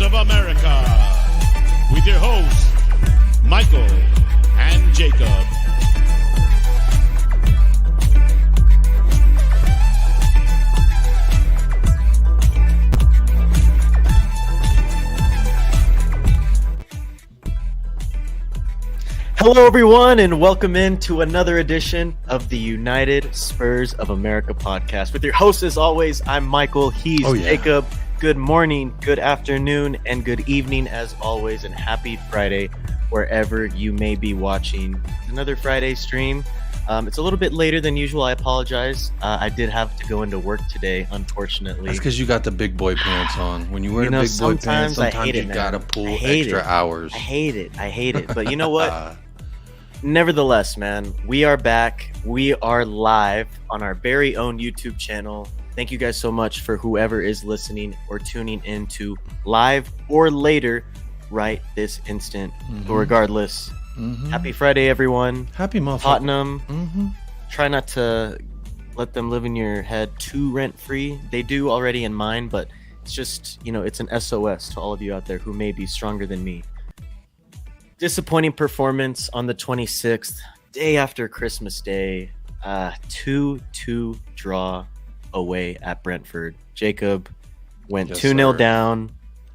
Spurs of America, with your hosts, Michael and Jacob. Hello, everyone, and welcome into another edition of the United Spurs of America podcast. With your host, as always, I'm Michael. He's Jacob. Good morning, good afternoon, and good evening, as always, and happy Friday, wherever you may be watching. Another Friday stream. It's a little bit later than usual. I apologize. I did have to go into work today, unfortunately. That's because you got the big boy pants on. When you wear the big boy pants, sometimes you got to pull extra hours. I hate it. But you know what? Nevertheless, man, we are back. We are live on our very own YouTube channel. Thank you guys so much for whoever is listening or tuning in to live or later right this instant. But regardless, happy Friday, everyone. Happy motherfucker. Tottenham. Try not to let them live in your head too rent-free. They do already in mine, but it's just, it's an SOS to all of you out there who may be stronger than me. Disappointing performance on the 26th, day after Christmas Day. 2-2 draw away at Brentford. Jacob went 2-0 down,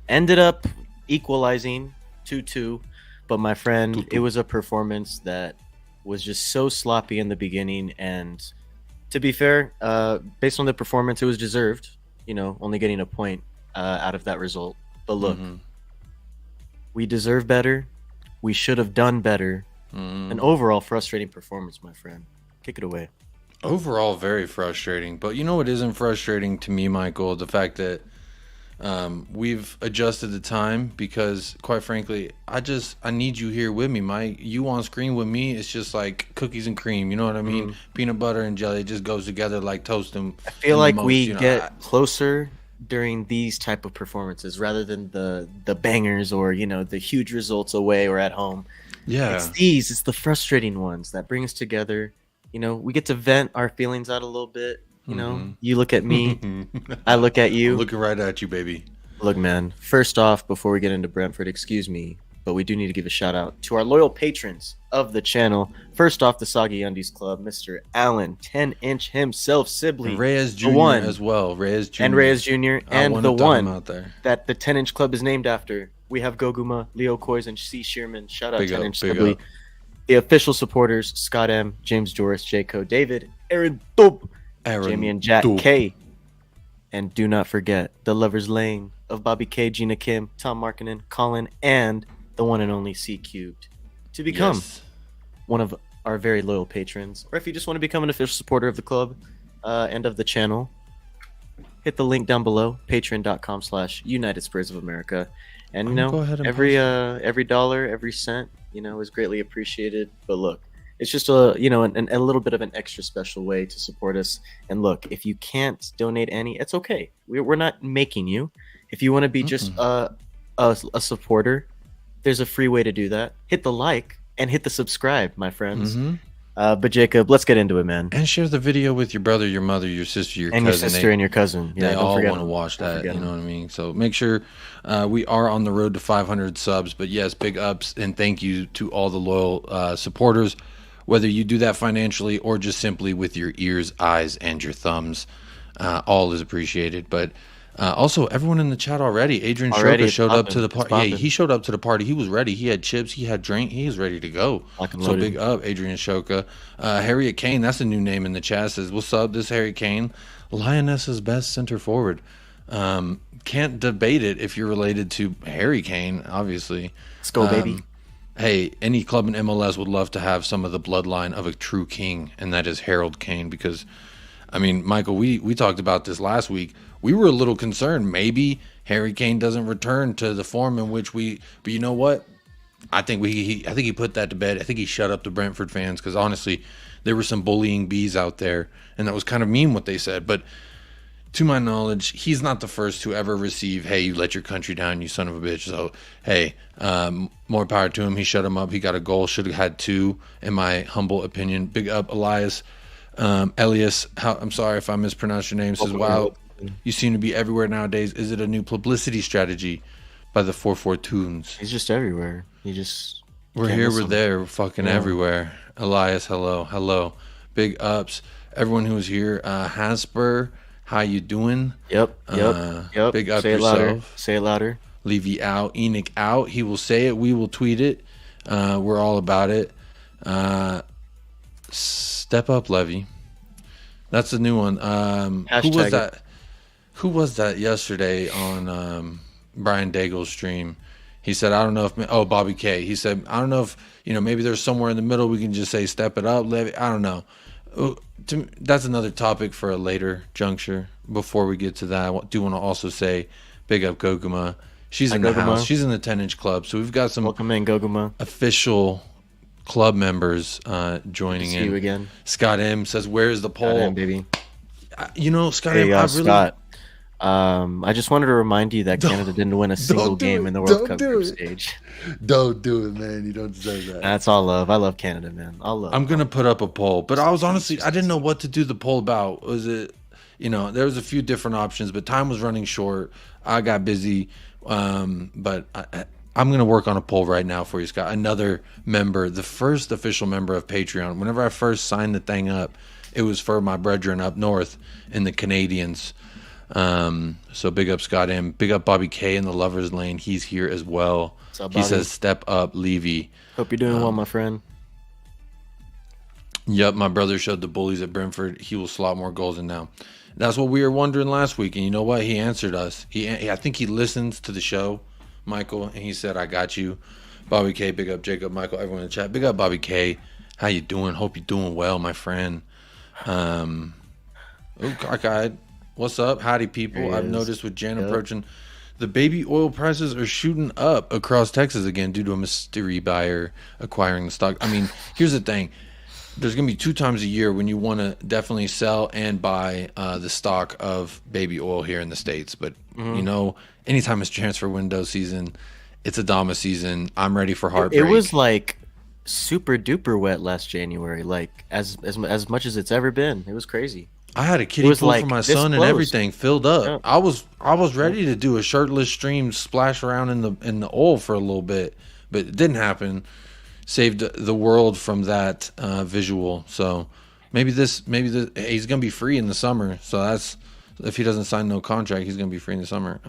ended up equalizing 2-2. But my friend, it was a performance that was just so sloppy in the beginning. And to be fair, based on the performance, it was deserved, only getting a point out of that result. But look, we deserve better. We should have done better. An overall frustrating performance, my friend. Kick it away. Overall, very frustrating. But you know what isn't frustrating to me, Michael? The fact that we've adjusted the time because, quite frankly, I need you here with me. You on screen with me, it's just like cookies and cream. You know what I mean? Peanut butter and jelly just goes together like toast and I feel like we get closer during these type of performances rather than the bangers or the huge results away or at home. It's the frustrating ones that bring us together. We get to vent our feelings out a little bit. You look at me, I look at you. I'm looking right at you, baby. Look, man, first off, before we get into Brentford, excuse me, but we do need to give a shout out to our loyal patrons of the channel. First off, the Soggy Undies Club, Mr. Allen, 10-inch himself, Sibley. Reyes Jr. as well. Reyes Jr. And Reyes Jr. And the one out there that the 10-inch club is named after. We have Goguma, Leo COYS, and C. Shearman. Shout out 10-inch Sibley. The official supporters, Scott M., James Joris, Jaco, David, Aaron Dope, Jamie and Jack K. And do not forget the Lovers Lane of Bobby K, Gina Kim, Tom Markkinen, Colin, and the one and only C Cubed to become one of our very loyal patrons. Or if you just want to become an official supporter of the club and of the channel, hit the link down below, patreon.com/United Spurs of America. And every dollar, every cent, is greatly appreciated. But look, it's just a little bit of an extra special way to support us. And look, if you can't donate any, it's okay. We're not making you. If you want to be just a supporter, there's a free way to do that. Hit the like and hit the subscribe, my friends. But Jacob, let's get into it, man. And share the video with your brother, your mother, your sister, your cousin. And your sister and your cousin. Yeah, they all want to watch that, you know what I mean? So make sure we are on the road to 500 subs. But yes, big ups and thank you to all the loyal supporters, whether you do that financially or just simply with your ears, eyes, and your thumbs. All is appreciated. But also, everyone in the chat already. Adrian Shoka showed up to the party. Yeah, he showed up to the party. He was ready. He had chips. He had drink. He was ready to go. So big up, Adrian Shoka. Harriet Kane, that's a new name in the chat. Says, what's up, this Harriet Kane? Lioness's best center forward. Can't debate it if you're related to Harry Kane, obviously. Let's go, baby. Hey, any club in MLS would love to have some of the bloodline of a true king, and that is Harold Kane. Because, Michael, we talked about this last week. We were a little concerned. Maybe Harry Kane doesn't return to the form in which but you know what? I think he put that to bed. I think he shut up the Brentford fans because honestly, there were some bullying bees out there, and that was kind of mean what they said. But to my knowledge, he's not the first to ever receive, hey, you let your country down, you son of a bitch. So, hey, more power to him. He shut him up. He got a goal. Should have had two, in my humble opinion. Big up, Elias. Elias, I'm sorry if I mispronounced your name. Says, wow, you seem to be everywhere nowadays. Is it a new publicity strategy? by the 442s. He's just everywhere. We're here, we're there, we're fucking everywhere. Elias, hello. Big ups. Everyone who's here. Hotspur, how you doing? Yep. Big up Say it yourself. louder. Say it louder. Levy out. Enoch out. He will say it. We will tweet it. We're all about it. Step up, Levy. That's a new one. Who was that? Who was that yesterday on Brian Daigle's stream? He said, I don't know if... Bobby K. He said, I don't know if, maybe there's somewhere in the middle we can just say, step it up, Levy. I don't know. That's another topic for a later juncture. Before we get to that, I do want to also say, big up Goguma. She's in the house. She's in the 10-inch club. So we've got some welcome in, Goguma. Official club members joining in. See you again. Scott M says, where's the poll? Scott M, baby. Scott M, Scott. I just wanted to remind you that Canada didn't win a single game in the World Cup group stage. Don't do it, man. You don't deserve that. That's all love. I love Canada, man. I'm going to put up a poll, but I didn't know what to do the poll about. Was it, there was a few different options, but time was running short. I got busy. But I'm going to work on a poll right now for you, Scott. Another member, the first official member of Patreon. Whenever I first signed the thing up, it was for my brethren up north in the Canadians. So big up Scott M. Big up Bobby K in the Lovers Lane. He's here as well. What's up, he says, step up, Levy. Hope you're doing well, my friend. Yep, my brother showed the bullies at Brentford. He will slot more goals in now. That's what we were wondering last week. And you know what? He answered us. I think he listens to the show, Michael, and he said, I got you. Bobby K, big up Jacob, Michael, everyone in the chat. Big up Bobby K. How you doing? Hope you're doing well, my friend. Cockeyed. What's up? Howdy, people. I've noticed with Jan approaching, the baby oil prices are shooting up across Texas again due to a mystery buyer acquiring the stock. I mean, here's the thing. There's going to be 2 times a year when you want to definitely sell and buy the stock of baby oil here in the States. But, anytime it's transfer window season, it's Adama season. I'm ready for heartbreak. It was like super duper wet last January, like as much as it's ever been. It was crazy. I had a kiddie pool for my son and everything filled up. Yeah. I was ready to do a shirtless stream, splash around in the oil for a little bit, but it didn't happen. Saved the world from that visual. So maybe he's gonna be free in the summer. So that's if he doesn't sign no contract, he's gonna be free in the summer.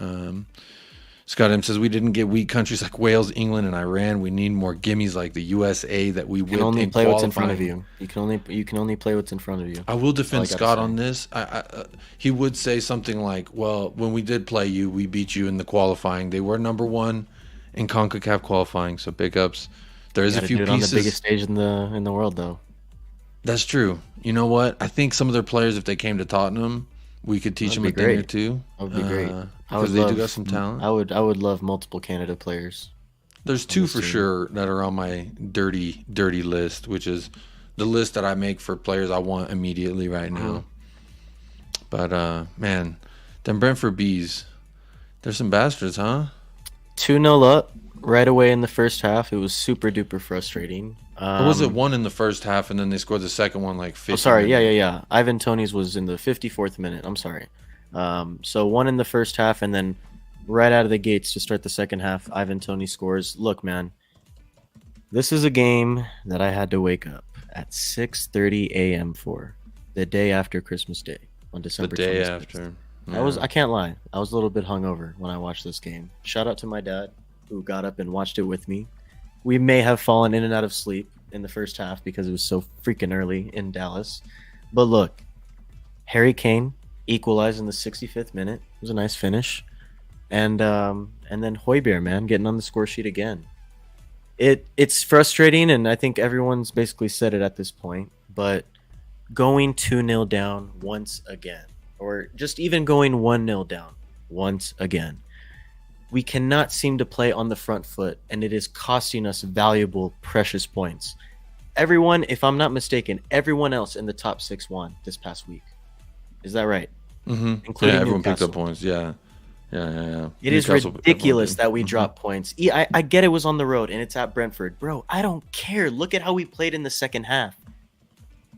Scott M says we didn't get weak countries like Wales, England, and Iran. We need more gimmies like the USA that we whipped. You can only play what's in front of you. You can only play what's in front of you. I will defend Scott on this. He would say something like, "Well, when we did play you, we beat you in the qualifying. They were number 1 in CONCACAF qualifying. So big ups." There is a few pieces on the biggest stage in the world, though. That's true. You know what? I think some of their players, if they came to Tottenham, we could teach them a thing or two. That would be great. Because they do got some talent. I would love multiple Canada players. There's 2 for sure that are on my dirty list, which is the list that I make for players I want immediately right now. But man, them Brentford Bees, they're some bastards, huh? 2-0 up right away in the first half. It was super duper frustrating. Or was it 1 in the first half and then they scored the second one like 50? Oh, sorry. Yeah. Ivan Toney's was in the 54th minute. I'm sorry. So 1 in the first half, and then right out of the gates to start the second half, Ivan Toney scores. Look, man, this is a game that I had to wake up at 6:30 a.m. for the day after Christmas Day on December 26th. The day after. Yeah. I can't lie. I was a little bit hungover when I watched this game. Shout out to my dad who got up and watched it with me. We may have fallen in and out of sleep in the first half because it was so freaking early in Dallas. But look, Harry Kane equalized in the 65th minute. It was a nice finish. And then Hotspur, man, getting on the score sheet again. It's frustrating, and I think everyone's basically said it at this point, but going 2-0 down once again, or just even going 1-0 down once again, we cannot seem to play on the front foot, and it is costing us valuable, precious points. Everyone, if I'm not mistaken, everyone else in the top 6 won this past week. Is that right? Mm-hmm. Including everyone Newcastle. picked up points. Yeah. It is ridiculous that we drop points. I get it was on the road and it's at Brentford. Bro, I don't care. Look at how we played in the second half.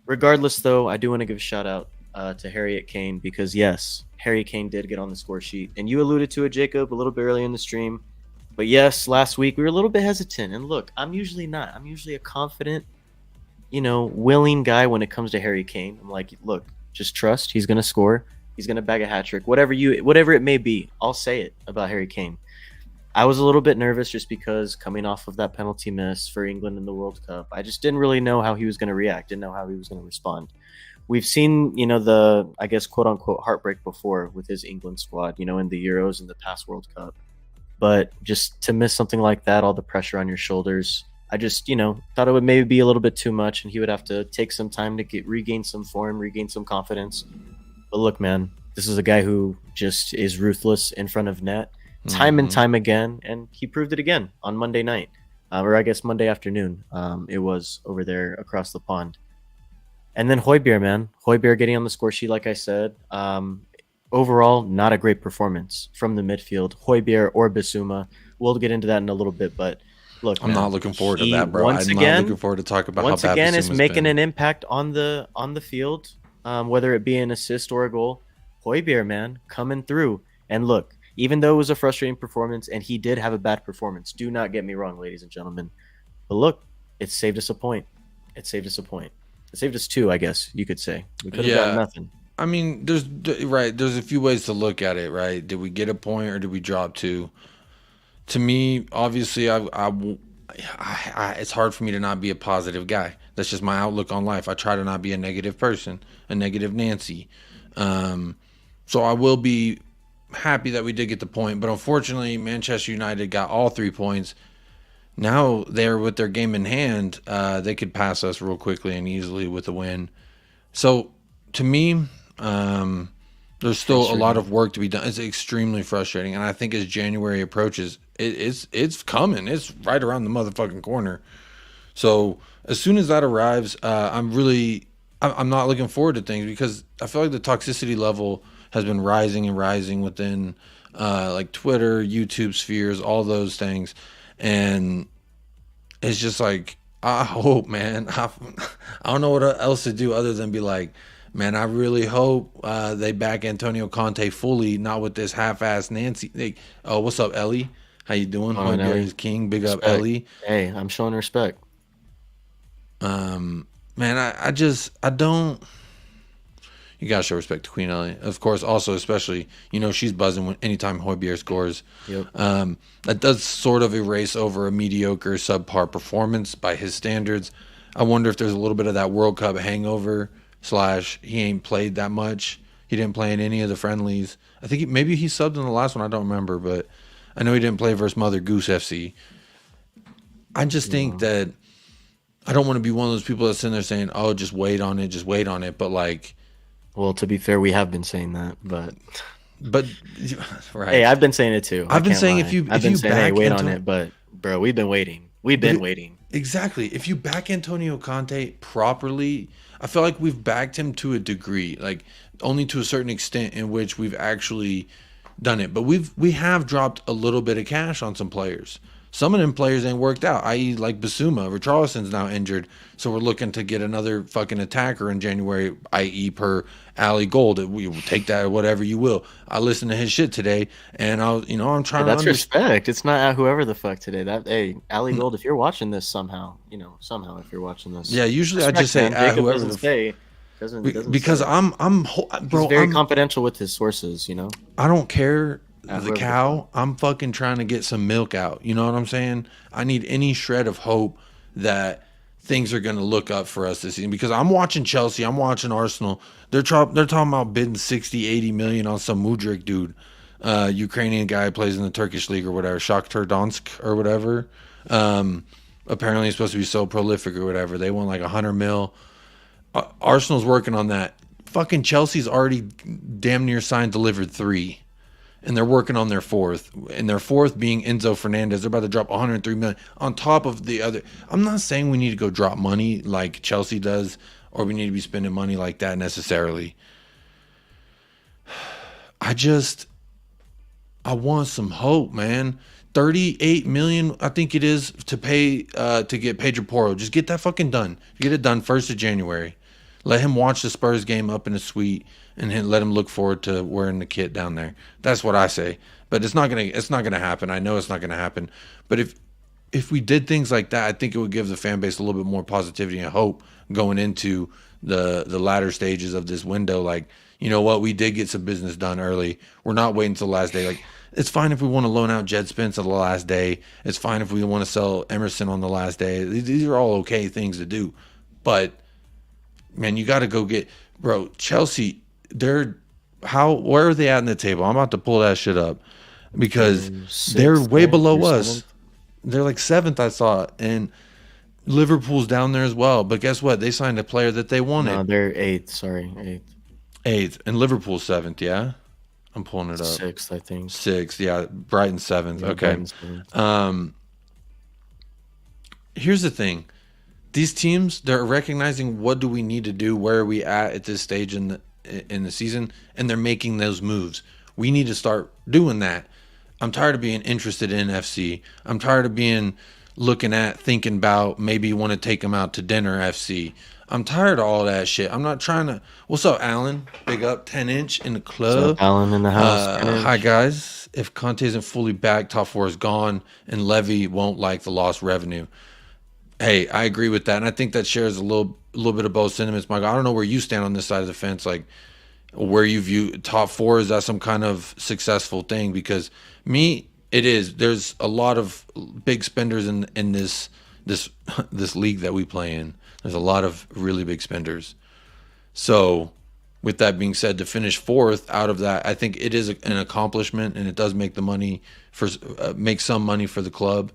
Regardless, though, I do want to give a shout out to Harriet Kane because, yes, Harry Kane did get on the score sheet. And you alluded to it, Jacob, a little bit early in the stream. But yes, last week we were a little bit hesitant. And look, I'm usually not. I'm usually a confident, willing guy when it comes to Harry Kane. I'm like, look, just trust. He's gonna score. He's gonna bag a hat trick. Whatever it may be, I'll say it about Harry Kane. I was a little bit nervous just because coming off of that penalty miss for England in the World Cup, I just didn't really know how he was going to react, didn't know how he was going to respond. We've seen, the, I guess, quote unquote, heartbreak before with his England squad, in the Euros and the past World Cup. But just to miss something like that, all the pressure on your shoulders, I just, thought it would maybe be a little bit too much and he would have to take some time to regain some form, regain some confidence. But look, man, this is a guy who just is ruthless in front of net. Time and time again, and he proved it again on Monday night, or I guess Monday afternoon. It was over there across the pond. And then Hotspur, man. Hotspur getting on the score sheet, like I said. Overall, not a great performance from the midfield. Hotspur or Bissouma. We'll get into that in a little bit, but look, I'm not looking forward to that, bro. I'm not looking forward to talking about once how bad again Bissouma's is making been. an impact on the field, whether it be an assist or a goal. Hotspur, man, coming through. And look, even though it was a frustrating performance, and he did have a bad performance, do not get me wrong, ladies and gentlemen. But look, it saved us a point. It saved us a point. It saved us two, I guess you could say. We could have gotten nothing. I mean, there's a few ways to look at it, right? Did we get a point or did we drop two? To me, obviously, it's hard for me to not be a positive guy. That's just my outlook on life. I try to not be a negative person, a negative Nancy. So I will be happy that we did get the point, but unfortunately Manchester United got all 3 points. Now they're with their game in hand, they could pass us real quickly and easily with a win. So to me, there's still a lot of work to be done. It's extremely frustrating, and I think as January approaches, it's coming. It's right around the motherfucking corner. So as soon as that arrives, I'm not looking forward to things because I feel like the toxicity level has been rising and rising within like Twitter, YouTube spheres, all those things. And it's just like, I hope, man. I don't know what else to do other than be like, man, I really hope they back Antonio Conte fully, not with this half-ass Nancy. Oh, what's up, Ellie? How you doing? Hotspur King, big up, Ellie. Hey, I'm showing respect. Man, I don't. You gotta show respect to Queen Ellie, of course. Also, especially, she's buzzing anytime Hotspur scores. Yep. That does sort of erase over a mediocre, subpar performance by his standards. I wonder if there's a little bit of that World Cup hangover / he ain't played that much. He didn't play in any of the friendlies. I think maybe he subbed in the last one. I don't remember, but I know he didn't play versus Mother Goose FC. I just think that I don't want to be one of those people that's sitting there saying, "Oh, just wait on it," but like. Well, to be fair, we have been saying that, but right. Hey, I've been saying it too. I've been saying if you hey, wait on it, but bro, we've been waiting. We've been waiting. Exactly. If you back Antonio Conte properly, I feel like we've backed him to a degree, like only to a certain extent in which we've actually done it. But we have dropped a little bit of cash on some players. Some of them players ain't worked out, i.e. like Bissouma. Richarlison's now injured, so we're looking to get another fucking attacker in January, i.e. per Ali Gold. We will take that whatever you will. I listened to his shit today, and I'm trying to. That's respect. It's not whoever the fuck today. Hey, Ali Gold, if you're watching this somehow, if you're watching this. Yeah, usually I just say whoever the say. Because I'm bro. He's very confidential with his sources. I don't care. The cow, I'm fucking trying to get some milk out. You know what I'm saying? I need any shred of hope that things are going to look up for us this season because I'm watching Chelsea, I'm watching Arsenal. They're talking about bidding 60, 80 million on some Mudryk dude, Ukrainian guy who plays in the Turkish league or whatever, Shakhtar Donetsk or whatever. Apparently he's supposed to be so prolific or whatever. They want like 100 mil. Arsenal's working on that. Fucking Chelsea's already damn near signed delivered 3. And they're working on their 4th. And their 4th being Enzo Fernandez. They're about to drop 103 million on top of the other. I'm not saying we need to go drop money like Chelsea does, or we need to be spending money like that necessarily. I want some hope, man. 38 million, I think it is, to pay to get Pedro Porro. Just get that fucking done. Get it done 1st of January. Let him watch the Spurs game up in the suite, and let him look forward to wearing the kit down there. That's what I say. But it's not gonna happen. I know it's not gonna happen. But if we did things like that, I think it would give the fan base a little bit more positivity and hope going into the latter stages of this window. Like, you know what, we did get some business done early. We're not waiting until the last day. Like, it's fine if we want to loan out Jed Spence on the last day. It's fine if we want to sell Emerson on the last day. These are all okay things to do. But man, you got to go get, bro. Chelsea, where are they at in the table? I'm about to pull that shit up because they're way below us. They're like 7th, I saw, and Liverpool's down there as well. But guess what? They signed a player that they wanted. No, they're 8th. Sorry, 8th, and Liverpool's 7th. Yeah, I'm pulling it up. 6th, I think. 6th, yeah. Brighton 7th. Yeah, Okay. Brighton's 7th. Here's the thing: these teams, they're recognizing what do we need to do, where are we at this stage in the season, and they're making those moves. We need to start doing that. I'm tired of being interested in FC. I'm tired of thinking about maybe want to take them out to dinner FC. I'm tired of all that shit. I'm not trying to. What's up, Alan? Big up, 10-inch in the club. What's up, Alan in the house. Hi, guys. If Conte isn't fully back, top 4 is gone, and Levy won't like the lost revenue. Hey, I agree with that, and I think that shares a little bit of both sentiments, Michael. I don't know where you stand on this side of the fence, like where you view top 4. Is that some kind of successful thing? Because it is. There's a lot of big spenders in this league that we play in. There's a lot of really big spenders. So, with that being said, to finish 4th out of that, I think it is an accomplishment, and it does make the money make some money for the club.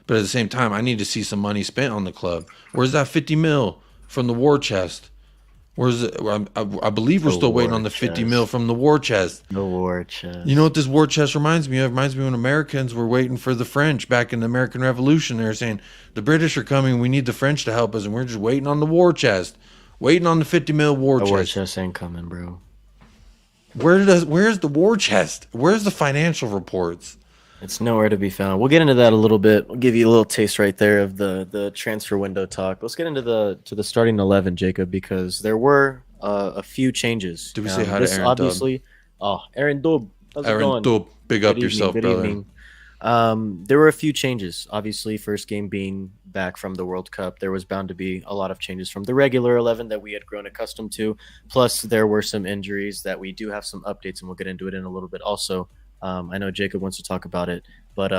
But at the same time, I need to see some money spent on the club. Where's that 50 mil from the war chest? Where's it? I believe we're still waiting on the 50 mil from the war chest. The war chest. You know what this war chest reminds me of? It reminds me when Americans were waiting for the French back in the American Revolution. They were saying, the British are coming, we need the French to help us, and we're just waiting on the war chest. Waiting on the 50 mil war chest. The war chest ain't coming, bro. Where's the war chest? Where's the financial reports? It's nowhere to be found. We'll get into that a little bit. We'll give you a little taste right there of the transfer window talk. Let's get into the starting 11, Jacob, because there were a few changes. Did we say hi to Aaron obviously, Dub? Aaron Dub. How's it going? Dub, big up yourself, good brother. Evening. There were a few changes. Obviously, first game being back from the World Cup, there was bound to be a lot of changes from the regular 11 that we had grown accustomed to. Plus, there were some injuries that we do have some updates, and we'll get into it in a little bit also. I know Jacob wants to talk about it, but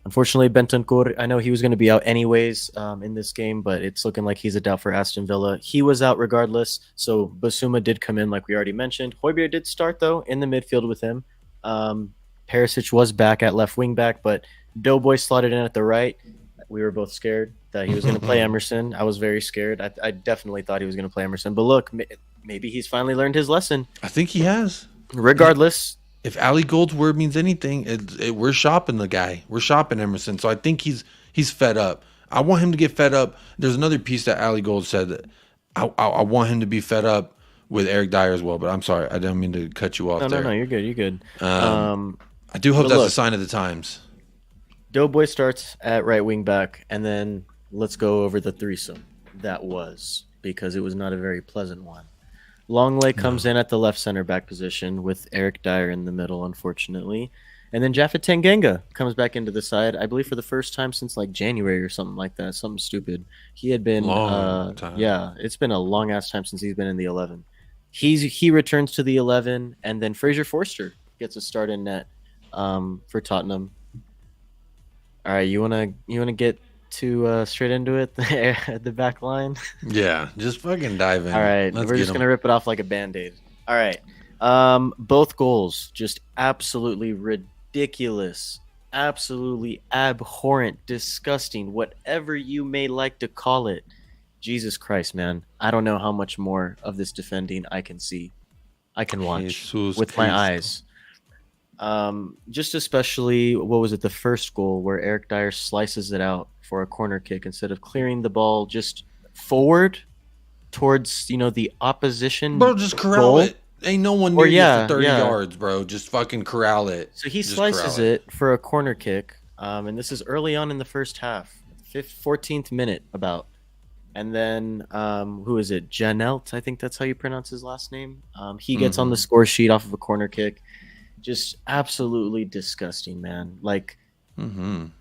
unfortunately, Bentover, I know he was going to be out anyways in this game, but it's looking like he's a doubt for Aston Villa. He was out regardless, so Bissouma did come in like we already mentioned. Hotspur did start, though, in the midfield with him. Perisic was back at left wing back, but Doughboy slotted in at the right. We were both scared that he was going to play Emerson. I was very scared. I definitely thought he was going to play Emerson, but look, maybe he's finally learned his lesson. I think he has. Regardless. If Ali Gold's word means anything, we're shopping the guy. We're shopping Emerson. So I think he's fed up. I want him to get fed up. There's another piece that Ali Gold said that I want him to be fed up with Eric Dyer as well. But I'm sorry, I didn't mean to cut you off there. No, you're good. You're good. I do hope that's a sign of the times. Doughboy starts at right wing back, and then let's go over the threesome that was, because it was not a very pleasant one. Longley comes in at the left center back position with Eric Dyer in the middle, unfortunately. And then Japhet Tanganga comes back into the side, I believe for the first time since like January or something like that, something stupid. He had been long time. Yeah, it's been a long ass time since he's been in the 11. He returns to the 11, and then Fraser Forster gets a start in net for Tottenham. All right, you wanna get to straight into it at the back line? Yeah, just fucking dive in. All right, we're just going to rip it off like a Band-Aid. All right. Both goals, just absolutely ridiculous, absolutely abhorrent, disgusting, whatever you may like to call it. Jesus Christ, man. I don't know how much more of this defending I can see. I can watch with my eyes. Just especially, what was it, the first goal where Eric Dyer slices it out for a corner kick instead of clearing the ball just forward towards, the opposition. Bro, just corral it. Ain't no one near you for 30 yards, bro. Just fucking corral it. So he slices it for a corner kick, and this is early on in the first half, 14th minute about. And then who is it? Janelt, I think that's how you pronounce his last name. He gets on the score sheet off of a corner kick. Just absolutely disgusting, man. Like, some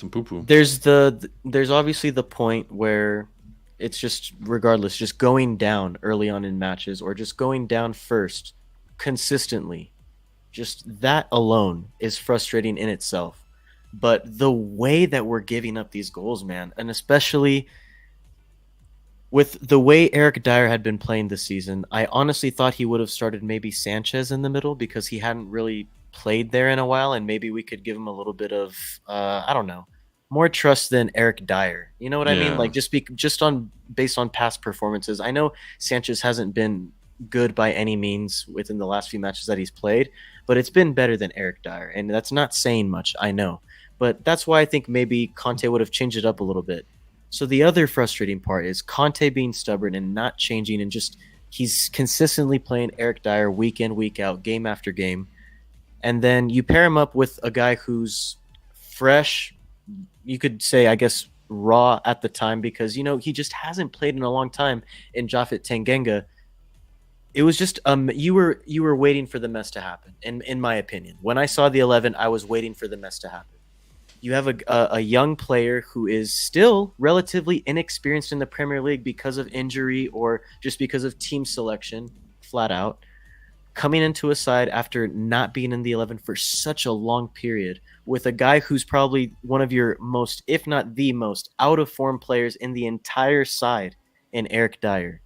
poo-poo. There's obviously the point where it's just, regardless, just going down early on in matches or just going down first consistently. Just that alone is frustrating in itself. But the way that we're giving up these goals, man, and especially with the way Eric Dyer had been playing this season, I honestly thought he would have started maybe Sanchez in the middle because he hadn't really played there in a while, and maybe we could give him a little bit of, I don't know, more trust than Eric Dyer. You know what I mean? Like, based on past performances. I know Sanchez hasn't been good by any means within the last few matches that he's played, but it's been better than Eric Dyer, and that's not saying much, I know. But that's why I think maybe Conte would have changed it up a little bit. So the other frustrating part is Conte being stubborn and not changing, and just he's consistently playing Eric Dyer week in, week out, game after game. And then you pair him up with a guy who's fresh, you could say, I guess, raw at the time, because, you know, he just hasn't played in a long time in Japhet Tanganga. It was just you were waiting for the mess to happen, in my opinion. When I saw the 11, I was waiting for the mess to happen. You have a young player who is still relatively inexperienced in the Premier League because of injury or just because of team selection, flat out, coming into a side after not being in the 11 for such a long period, with a guy who's probably one of your most, if not the most, out-of-form players in the entire side in Eric Dyer.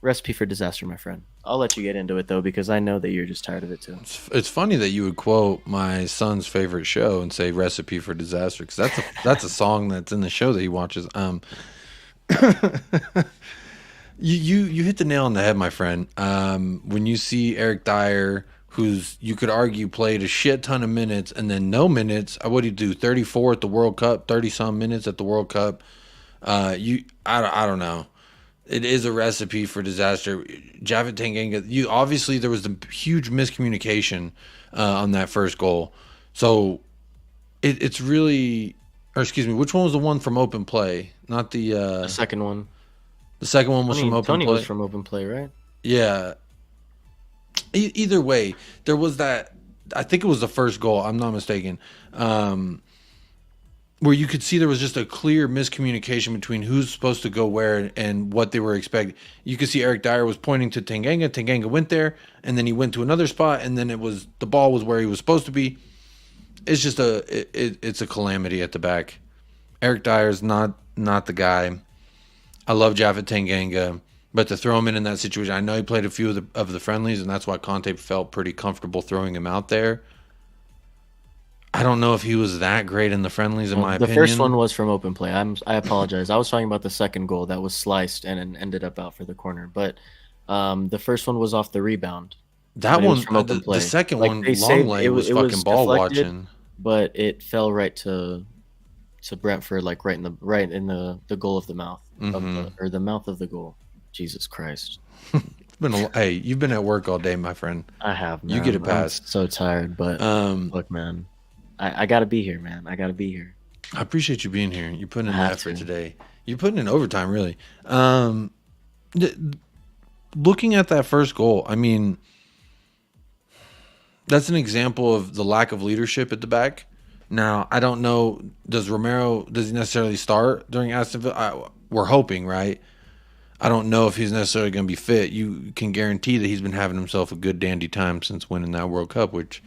Recipe for disaster, my friend. I'll let you get into it, though, because I know that you're just tired of it, too. It's funny that you would quote my son's favorite show and say Recipe for Disaster, because that's a song that's in the show that he watches. You hit the nail on the head, my friend. When you see Eric Dyer, who's, you could argue, played a shit ton of minutes and then no minutes. What did he do? 34 at the World Cup, 30-some minutes at the World Cup. I don't know. It is a recipe for disaster. Japhet Tanganga, obviously there was a huge miscommunication on that first goal. So it's really, or excuse me, which one was the one from open play? Not the second one. The second one was from open Tony play. was from open play, right? Yeah. Either way, there was that. I think it was the first goal. I'm not mistaken. Where you could see there was just a clear miscommunication between who's supposed to go where and what they were expecting. You could see Eric Dyer was pointing to Tanganga. Tanganga went there, and then he went to another spot, and then the ball was where he was supposed to be. It's just it's a calamity at the back. Eric Dyer's not the guy. I love Japhet Tanganga, but to throw him in that situation, I know he played a few of the friendlies, and that's why Conte felt pretty comfortable throwing him out there. I don't know if he was that great in the friendlies, in my opinion. The first one was from open play. I apologize. I was talking about the second goal that was sliced and ended up out for the corner. But the first one was off the rebound. That one, the second one, Longley was fucking ball watching, but it fell right to Brentford, like right in the goal of the mouth, or the mouth of the goal. Jesus Christ. Hey, you've been at work all day, my friend. I have, man. You get a pass. I'm so tired, but look, man. I gotta be here, man. I gotta be here. I appreciate you being here. You're putting in the effort today. You're putting in overtime, really. Looking at that first goal, I mean, that's an example of the lack of leadership at the back. Now, I don't know, does he necessarily start during Aston Villa? We're hoping, right? I don't know if he's necessarily going to be fit. You can guarantee that he's been having himself a good dandy time since winning that World Cup, which,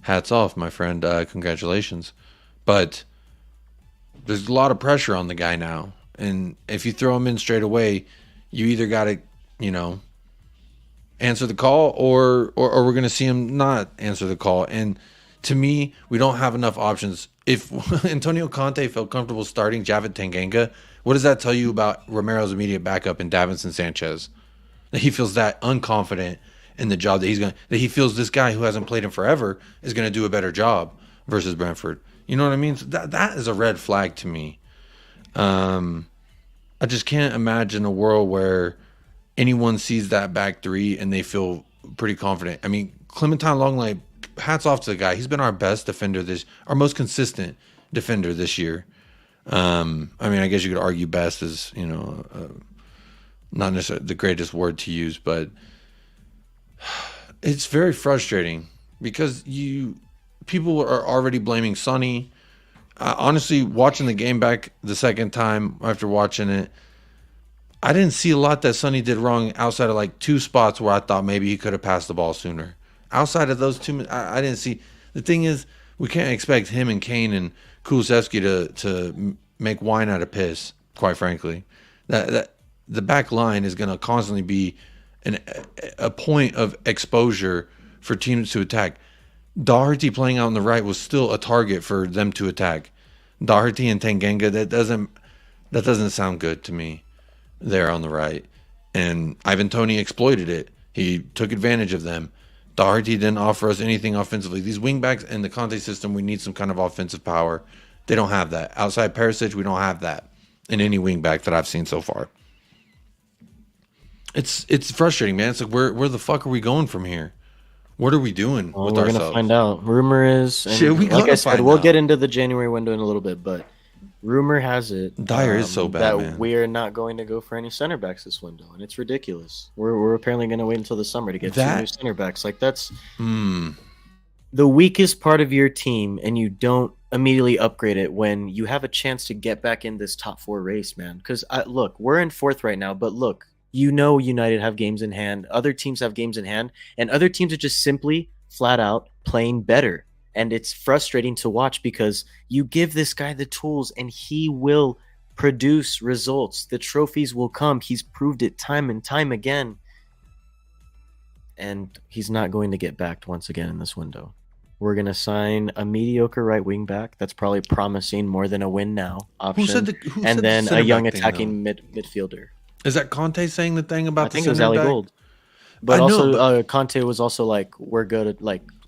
hats off, my friend. Congratulations. But there's a lot of pressure on the guy now. And if you throw him in straight away, you either got to, answer the call or we're going to see him not answer the call. And to me, we don't have enough options. If Antonio Conte felt comfortable starting Japhet Tanganga, what does that tell you about Romero's immediate backup in Davinson Sanchez? That he feels that unconfident in the job that he feels this guy who hasn't played him forever is going to do a better job versus Brentford. You know what I mean? So that is a red flag to me. I just can't imagine a world where anyone sees that back three and they feel pretty confident. I mean, Clementine Longley, hats off to the guy. He's been our best defender our most consistent defender this year. I mean, I guess you could argue best is, not necessarily the greatest word to use, but it's very frustrating because people are already blaming Sonny. Honestly, watching the game back the second time after watching it, I didn't see a lot that Sonny did wrong outside of like 2 spots where I thought maybe he could have passed the ball sooner. Outside of those 2, I didn't see. The thing is, we can't expect him and Kane and Kulusevski to make wine out of piss, quite frankly. That the back line is going to constantly be a point of exposure for teams to attack. Doherty playing out on the right was still a target for them to attack. Doherty and Tanganga, that doesn't sound good to me there on the right. And Ivan Toney exploited it. He took advantage of them. Doherty didn't offer us anything offensively. These wingbacks in the Conte system, we need some kind of offensive power. They don't have that. Outside Perisic, we don't have that in any wingback that I've seen so far. It's frustrating, man. It's like where the fuck are we going from here? What are we doing with ourselves? We're gonna find out. Rumor is, and Shit, like I said, we'll get into the January window in a little bit, but rumor has it Dyer is so bad, that man. we're not going to go for any center backs this window, and it's ridiculous. We're apparently going to wait until the summer to get 2 new center backs. Like that's the weakest part of your team, and you don't immediately upgrade it when you have a chance to get back in this top 4 race, man. Because look, we're in 4th right now, but look. United have games in hand. Other teams have games in hand. And other teams are just simply, flat out, playing better. And it's frustrating to watch because you give this guy the tools and he will produce results. The trophies will come. He's proved it time and time again. And he's not going to get backed once again in this window. We're going to sign a mediocre right wing back. That's probably promising more than a win now option. And then a young attacking midfielder. Is that Conte saying the thing about I think it was Ali Gold. But also, Conte was also like, we're good.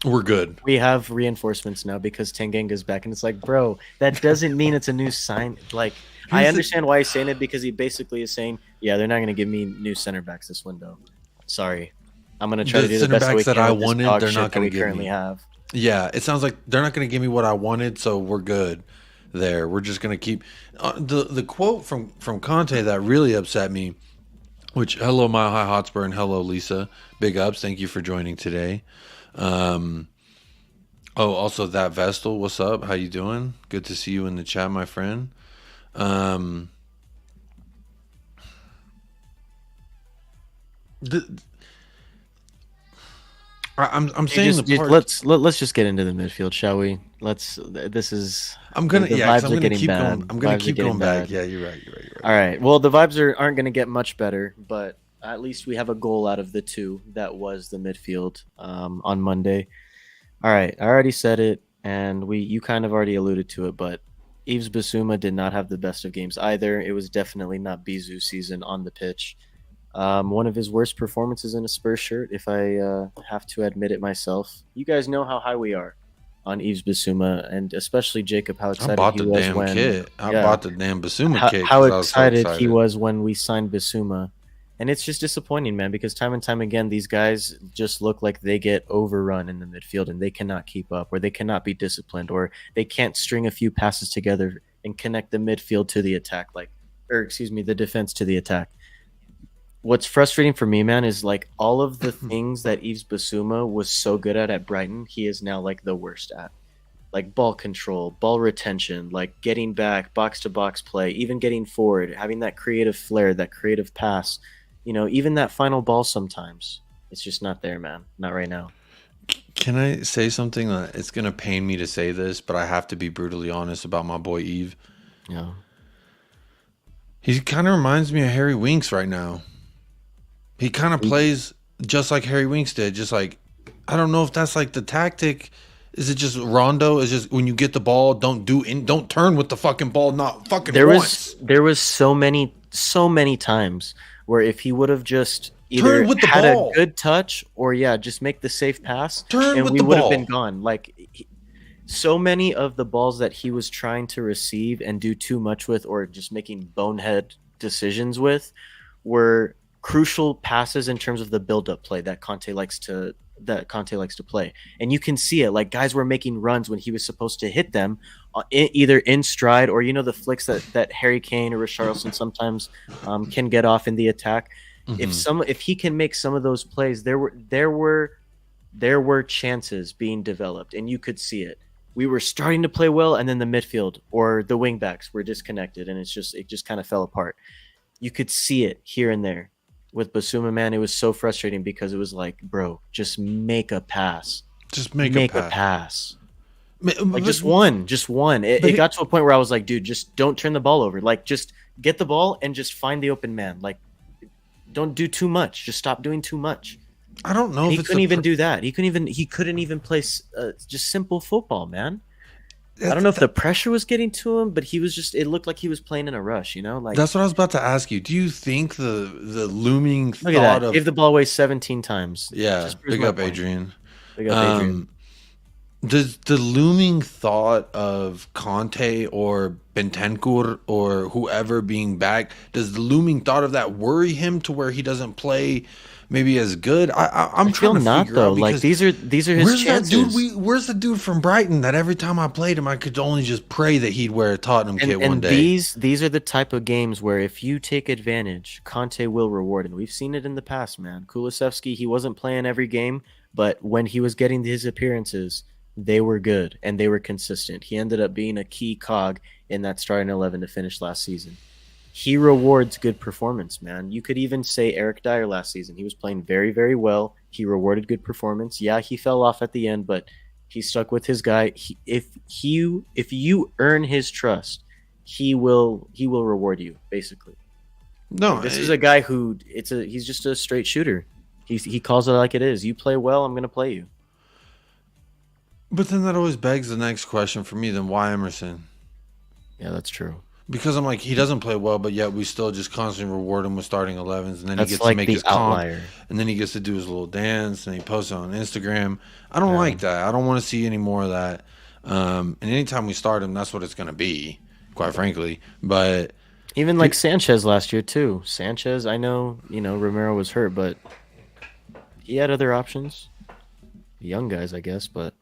We're good. We have reinforcements now because Tanganga's back. And it's like, bro, that doesn't mean it's a new sign. Like, I understand why he's saying it because he basically is saying, yeah, they're not going to give me new center backs this window. Sorry. I'm going to try to do the best we can that I wanted, they're not going to currently have. Yeah, it sounds like they're not going to give me what I wanted, so we're good. There, we're just gonna keep the quote from Conte that really upset me. Which hello, Mile High Hotspur, and hello, Lisa. Big ups, thank you for joining today. Also that Vestal, what's up? How you doing? Good to see you in the chat, my friend. I'm saying let's just get into the midfield, shall we? I'm gonna keep going back. Yeah, you're right. All right. Well, the vibes aren't gonna get much better, but at least we have a goal out of the 2 that was the midfield on Monday. All right, I already said it, and you kind of already alluded to it, but Yves Bissouma did not have the best of games either. It was definitely not Bisou season on the pitch. One of his worst performances in a Spurs shirt, if I have to admit it myself. You guys know how high we are on Yves Bissouma, and especially Jacob, how excited he was when... I bought the damn Bissouma kit. How excited he was when we signed Bissouma. And it's just disappointing, man, because time and time again, these guys just look like they get overrun in the midfield and they cannot keep up, or they cannot be disciplined, or they can't string a few passes together and connect the midfield to the attack, the defense to the attack. What's frustrating for me, man, is like all of the things that Yves Bissouma was so good at Brighton, he is now like the worst at. Like ball control, ball retention, like getting back, box-to-box play, even getting forward, having that creative flair, that creative pass. Even that final ball sometimes. It's just not there, man. Not right now. Can I say something that it's going to pain me to say this, but I have to be brutally honest about my boy Yves? Yeah. He kind of reminds me of Harry Winks right now. He kind of plays just like Harry Winks did. Just like, I don't know if that's like the tactic. Is it just Rondo? Is just when you get the ball, don't turn with the fucking ball, not fucking once. There was so many times where if he would have just either had a good touch or just make the safe pass, and we would have been gone. Like so many of the balls that he was trying to receive and do too much with, or just making bonehead decisions with, were crucial passes in terms of the build-up play that Conte likes to play. And you can see it, like guys were making runs when he was supposed to hit them either in stride or the flicks that Harry Kane or Richarlison sometimes can get off in the attack. If he can make some of those plays, there were chances being developed, and you could see it. We were starting to play well, and then the midfield or the wing backs were disconnected, and it just kind of fell apart. You could see it here and there. With Bissouma, man, it was so frustrating because it was like, bro, just make a pass. Just make a pass. Like just one. It got to a point where I was like, dude, just don't turn the ball over. Like, just get the ball and just find the open man. Like, don't do too much. Just stop doing too much. I don't know. He couldn't even do that. He couldn't even play just simple football, man. I don't know if the pressure was getting to him, but it looked like he was playing in a rush, Like, that's what I was about to ask you. Do you think the looming look at thought that. of Gave the ball away 17 times? Yeah, big up Adrian. Big up Adrian. Does the looming thought of Conte or Bentover or whoever being back, does the looming thought of that worry him to where he doesn't play maybe as good? I'm trying to figure out, like these are his chances. Where's the dude from Brighton that every time I played him I could only just pray that he'd wear a Tottenham kit one day? These are the type of games where if you take advantage, Conte will reward, and we've seen it in the past, man. Kulusevski, he wasn't playing every game, but when he was getting his appearances, they were good and they were consistent. He ended up being a key cog in that starting 11 to finish last season. He rewards good performance, man. You could even say Eric Dyer last season. He was playing very, very well. He rewarded good performance. Yeah, he fell off at the end, but he stuck with his guy. If you earn his trust, he will reward you, basically. No, this is a guy who he's just a straight shooter. He calls it like it is. You play well, I'm going to play you. But then that always begs the next question for me, then why Emerson? Yeah, that's true. Because I'm like, he doesn't play well, but yet we still just constantly reward him with starting 11s, and then he gets like to make his outlier. And then he gets to do his little dance, and he posts it on Instagram. I don't like that. I don't want to see any more of that. And anytime we start him, that's what it's going to be, quite frankly. But even like Sanchez last year too. Sanchez, I know, Romero was hurt, but he had other options. Young guys, I guess, but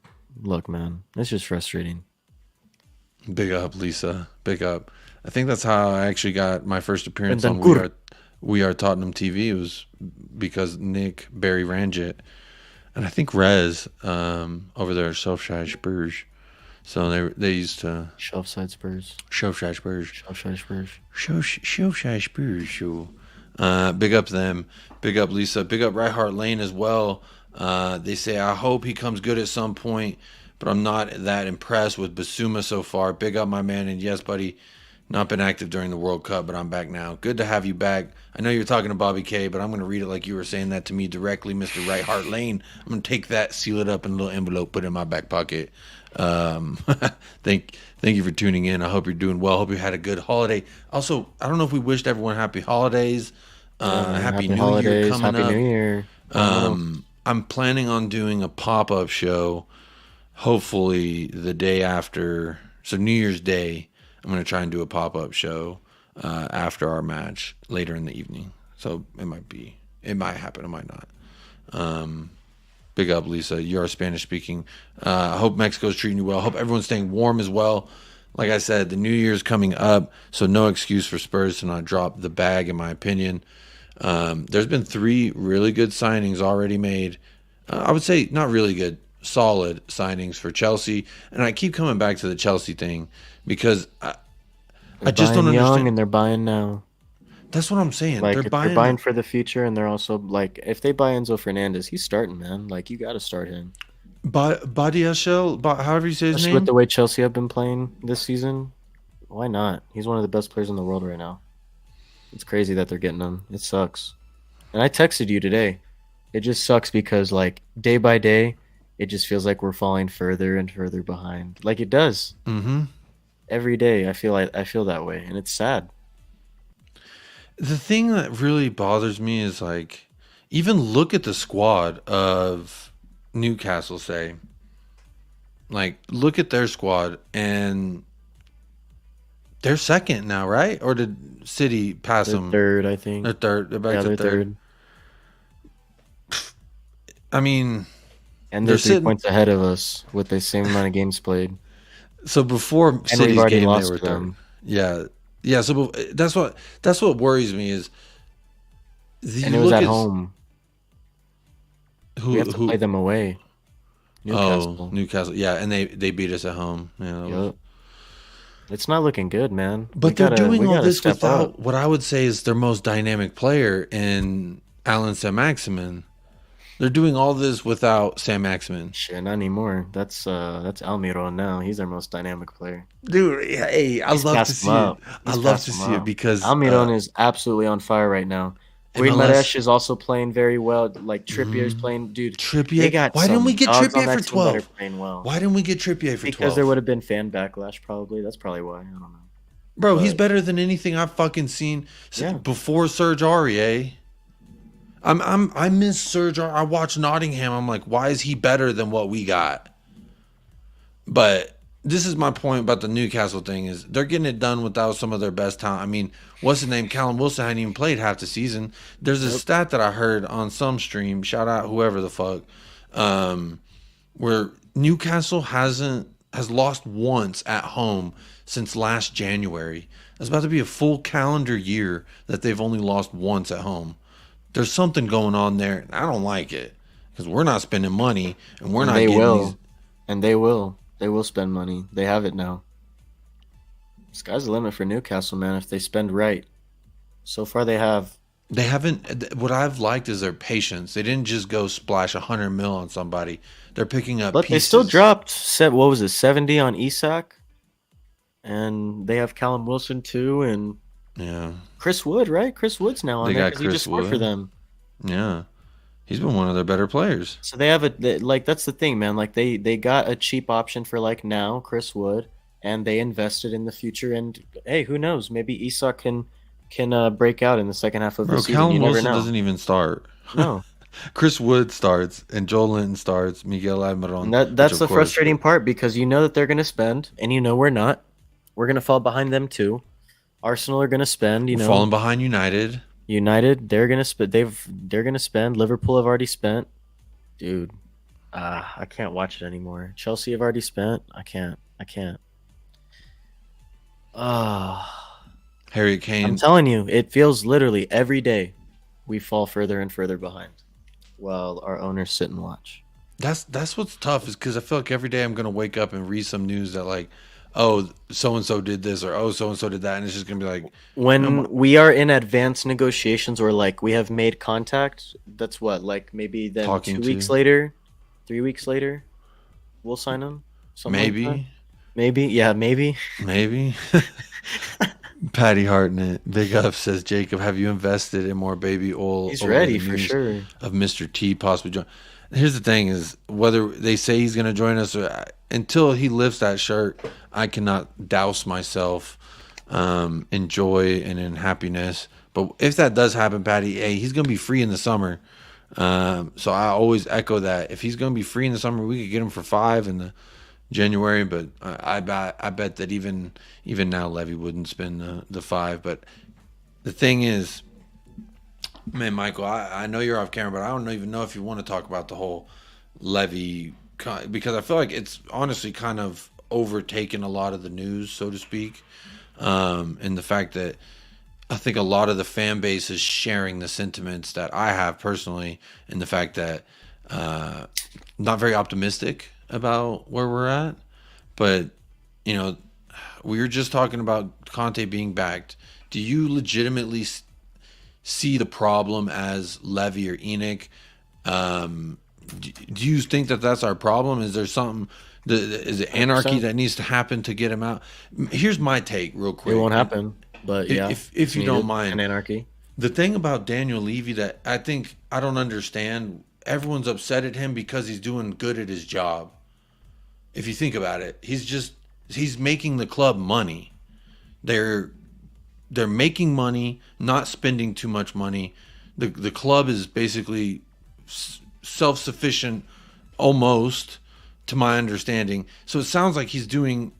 look, man, it's just frustrating. Big up, Lisa. Big up. I think that's how I actually got my first appearance on We Are Tottenham TV. It was because Nick Barry Ranjit and I think Rez over there at Shelfside Spurs. So they used to Shelfside Spurs. Shelfside Spurs. Shelfside Spurs. Shelfside Spurs. So, big up them. Big up Lisa. Big up Right Heart Lane as well. They say, I hope he comes good at some point, but I'm not that impressed with Bissouma so far. Big up my man. And yes, buddy, not been active during the World Cup, but I'm back now. Good to have you back. I know you're talking to Bobby K, but I'm going to read it like you were saying that to me directly, Mr. Right Heart Lane. I'm going to take that, seal it up in a little envelope, put it in my back pocket. Thank you for tuning in. I hope you're doing well. Hope you had a good holiday. Also, I don't know if we wished everyone happy holidays. Happy New holidays, Year coming Happy up. New Year. I'm planning on doing a pop-up show, hopefully the day after. So New Year's Day, I'm going to try and do a pop-up show after our match later in the evening. So it might happen, it might not. Big up, Lisa. You are Spanish speaking. I hope Mexico's treating you well. I hope everyone's staying warm as well. Like I said, the New Year's coming up, so no excuse for Spurs to not drop the bag, in my opinion. There's been 3 really good signings already made. I would say not really good, solid signings for Chelsea. And I keep coming back to the Chelsea thing because I just don't understand. Young and they're buying now. That's what I'm saying. Like, they're buying for the future, and they're also like, if they buy Enzo Fernandez, he's starting, man. Like, you got to start him. Badiashile, however you say his name. With the way Chelsea have been playing this season, why not? He's one of the best players in the world right now. It's crazy that they're getting him. It sucks. And I texted you today. It just sucks because, like, day by day, it just feels like we're falling further and further behind. Like it does. Mm-hmm. Every day, I feel that way, and it's sad. The thing that really bothers me is, like, even look at the squad of Newcastle, say. Like, look at their squad, and they're second now, right? Or did City pass them? Third, I think. They're third. They're back to third. I mean... And they're 3 points ahead of us with the same amount of games played. So before And City's we've already game, lost they were to third. them. Yeah. So that's what worries me is. And it was at home. We have to Who play them away. Newcastle. Oh, Newcastle. Yeah, and they beat us at home. Yeah. It's not looking good, man. But they're doing all this without what I would say is their most dynamic player in Alan Saint-Maximin. They're doing all this without Saint-Maximin. Shit, not anymore. That's Almiron now. He's our most dynamic player. Dude, hey, I love to see it. I love to see it because Almiron is absolutely on fire right now. Maresh is also playing very well. Like Trippier's playing, dude. Trippier. Why didn't we get Trippier for 12? Well. Why didn't we get Trippier for 12? Because there would have been fan backlash, probably. That's probably why. I don't know. Bro, he's better than anything I've fucking seen before Serge Aurier. I miss Serge. I watched Nottingham. I'm like, why is he better than what we got? But this is my point about the Newcastle thing is they're getting it done without some of their best talent. I mean, what's his name? Callum Wilson hadn't even played half the season. There's a stat that I heard on some stream. Shout out whoever the fuck, where Newcastle has lost once at home since last January. It's about to be a full calendar year that they've only lost once at home. There's something going on there, and I don't like it because we're not spending money, and we're not getting these. And they will. They will spend money. They have it now. Sky's the limit for Newcastle, man, if they spend right. So far they have. They haven't. What I've liked is their patience. They didn't just go splash 100 mil on somebody. They're picking up But pieces. They still dropped, 70 on Isak? And they have Callum Wilson too, and Chris Wood, right? Chris Wood's now on there because he just scored for them. Yeah. He's been one of their better players. So they have that's the thing, man. Like they got a cheap option for like now, Chris Wood, and they invested in the future. And hey, who knows? Maybe Isak can break out in the second half of the season. Callum Wilson doesn't even start. No. Chris Wood starts, and Joel Linton starts, Miguel Almiron. And that's the frustrating part because you know that they're going to spend, and you know we're not. We're going to fall behind them too. Arsenal are going to spend. We're falling behind United. They're gonna spend. They're gonna spend. Liverpool have already spent. Dude, I can't watch it anymore. Chelsea have already spent. I can't. Harry Kane. I'm telling you, it feels literally every day we fall further and further behind, while our owners sit and watch. That's what's tough is because I feel like every day I'm gonna wake up and read some news that like, oh, so-and-so did this, or oh, so-and-so did that, and it's just going to be like... When we are in advanced negotiations or, like, we have made contact, that's what, like, maybe then 2 weeks later, 3 weeks later, we'll sign them? Maybe. Like maybe? Yeah, maybe. Maybe. Patty Hartnett, big up, says, Jacob, have you invested in more baby oil? He's ready, for sure. Of Mr. T possibly joining. Here's the thing is, whether they say he's going to join us or... Until he lifts that shirt, I cannot douse myself in joy and in happiness. But if that does happen, Patty, hey, he's going to be free in the summer. So I always echo that. If he's going to be free in the summer, we could get him for $5 in the January. But I bet that even now Levy wouldn't spend the $5. But the thing is, man, Michael, I know you're off camera, but I don't even know if you want to talk about the whole Levy, because I feel like it's honestly kind of overtaken a lot of the news, so to speak, and the fact that I think a lot of the fan base is sharing the sentiments that I have personally, and the fact that not very optimistic about where we're at. But, you know, we were just talking about Conte being backed. Do you legitimately see the problem as Levy or Enoch? Do you think that that's our problem? Is there something? Is it anarchy that needs to happen to get him out? Here's my take, real quick. It won't happen, but yeah, if you don't mind, an anarchy. The thing about Daniel Levy that I don't understand. Everyone's upset at him because he's doing good at his job. If you think about it, he's making the club money. They're making money, not spending too much money. The club is basically self-sufficient almost, to my understanding. So it sounds like he's doing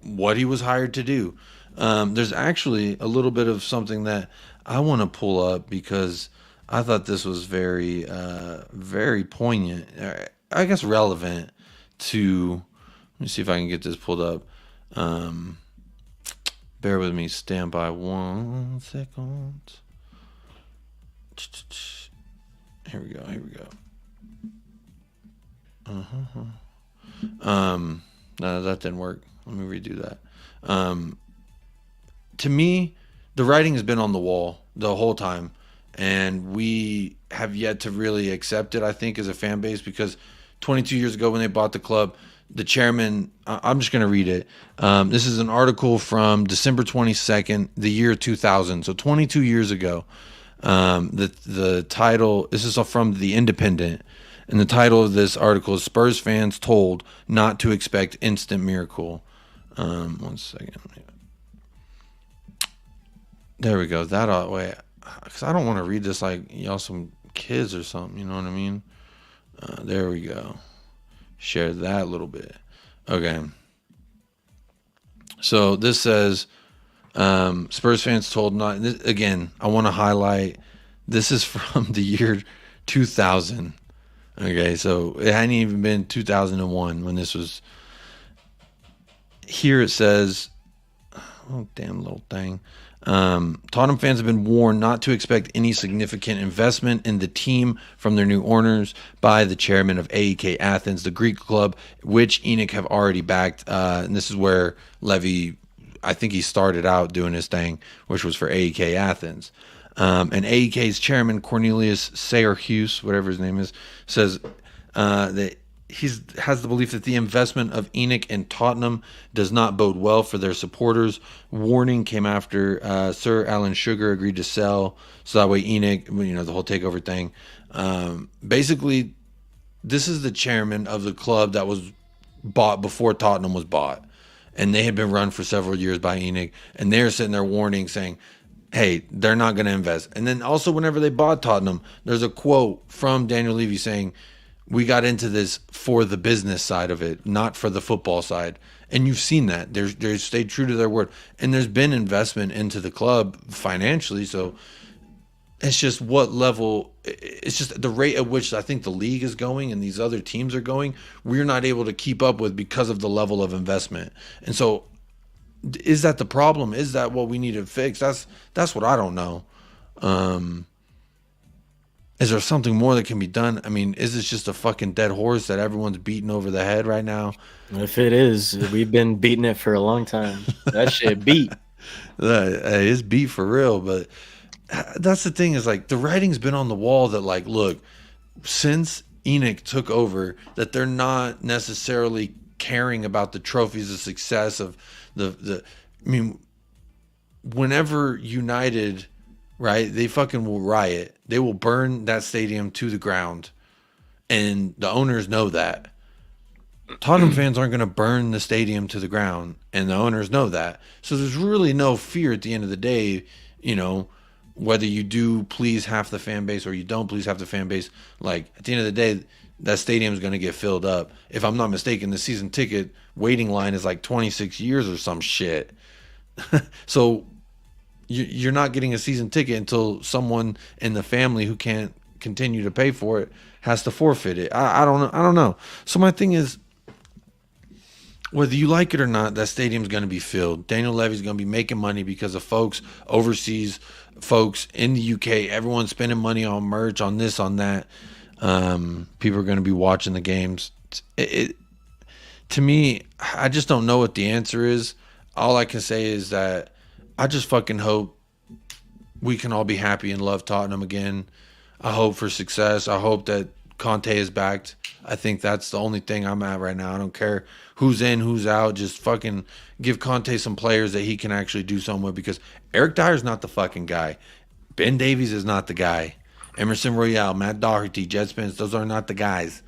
what he was hired to do. There's actually a little bit of something that I want to pull up because I thought this was very, very poignant. I guess relevant to. Let me see if I can get this pulled up. Bear with me. Stand by 1 second. Here we go. No, that didn't work. Let me redo that. To me, the writing has been on the wall the whole time, and we have yet to really accept it, I think, as a fan base, because 22 years ago when they bought the club, the chairman, I'm just going to read it. This is an article from December 22nd, the year 2000. So 22 years ago. The title, this is from The Independent, and the title of this article is Spurs Fans Told Not to Expect Instant Miracle. 1 second. There we go. That way, because I don't want to read this like y'all some kids or something, you know what I mean? There we go. Share that a little bit. Okay. So this says, Spurs Fans Told Not. Again, I want to highlight, this is from the year 2000. Okay, so it hadn't even been 2001 when this was. Here it says, oh, damn little thing. Tottenham fans have been warned not to expect any significant investment in the team from their new owners by the chairman of AEK Athens, the Greek club, which ENIC have already backed. And this is where Levy, I think he started out doing his thing, which was for AEK Athens. And AEK's chairman, Cornelius Sayerhus, whatever his name is, says that he has the belief that the investment of ENIC and Tottenham does not bode well for their supporters. Warning came after Sir Alan Sugar agreed to sell, so that way ENIC, the whole takeover thing. Basically, this is the chairman of the club that was bought before Tottenham was bought. And they had been run for several years by ENIC, and they're sitting there warning, saying, hey, they're not going to invest. And then also whenever they bought Tottenham, there's a quote from Daniel Levy saying, we got into this for the business side of it, not for the football side. And you've seen that. They stayed true to their word. And there's been investment into the club financially. So it's just what level, it's just the rate at which I think the league is going and these other teams are going, we're not able to keep up with because of the level of investment. And so is that the problem? Is that what we need to fix? That's what I don't know. Is there something more that can be done? I mean, is this just a fucking dead horse that everyone's beating over the head right now? If it is, we've been beating it for a long time. That shit beat. It's beat for real, but that's the thing is, like, the writing's been on the wall that, like, look, since ENIC took over, that they're not necessarily caring about the trophies of success of the I mean, whenever United, right, they fucking will riot. They will burn that stadium to the ground. And the owners know that. Tottenham fans aren't going to burn the stadium to the ground, and the owners know that. So there's really no fear at the end of the day, whether you do please half the fan base or you don't please half the fan base. Like, at the end of the day, that stadium is going to get filled up. If I'm not mistaken, the season ticket waiting line is like 26 years or some shit. So you're not getting a season ticket until someone in the family who can't continue to pay for it has to forfeit it. I don't know. So my thing is, whether you like it or not, that stadium's going to be filled. Daniel Levy's going to be making money because of folks overseas, folks in the UK. Everyone's spending money on merch, on this, on that. People are going to be watching the games. To me, I just don't know what the answer is. All I can say is that I just fucking hope we can all be happy and love Tottenham again. I hope for success. I hope that Conte is backed. I think that's the only thing I'm at right now. I don't care who's in, who's out. Just fucking give Conte some players that he can actually do something with, because Eric Dyer's not the fucking guy. Ben Davies is not the guy. Emerson Royale, Matt Doherty, Jed Spence, those are not the guys.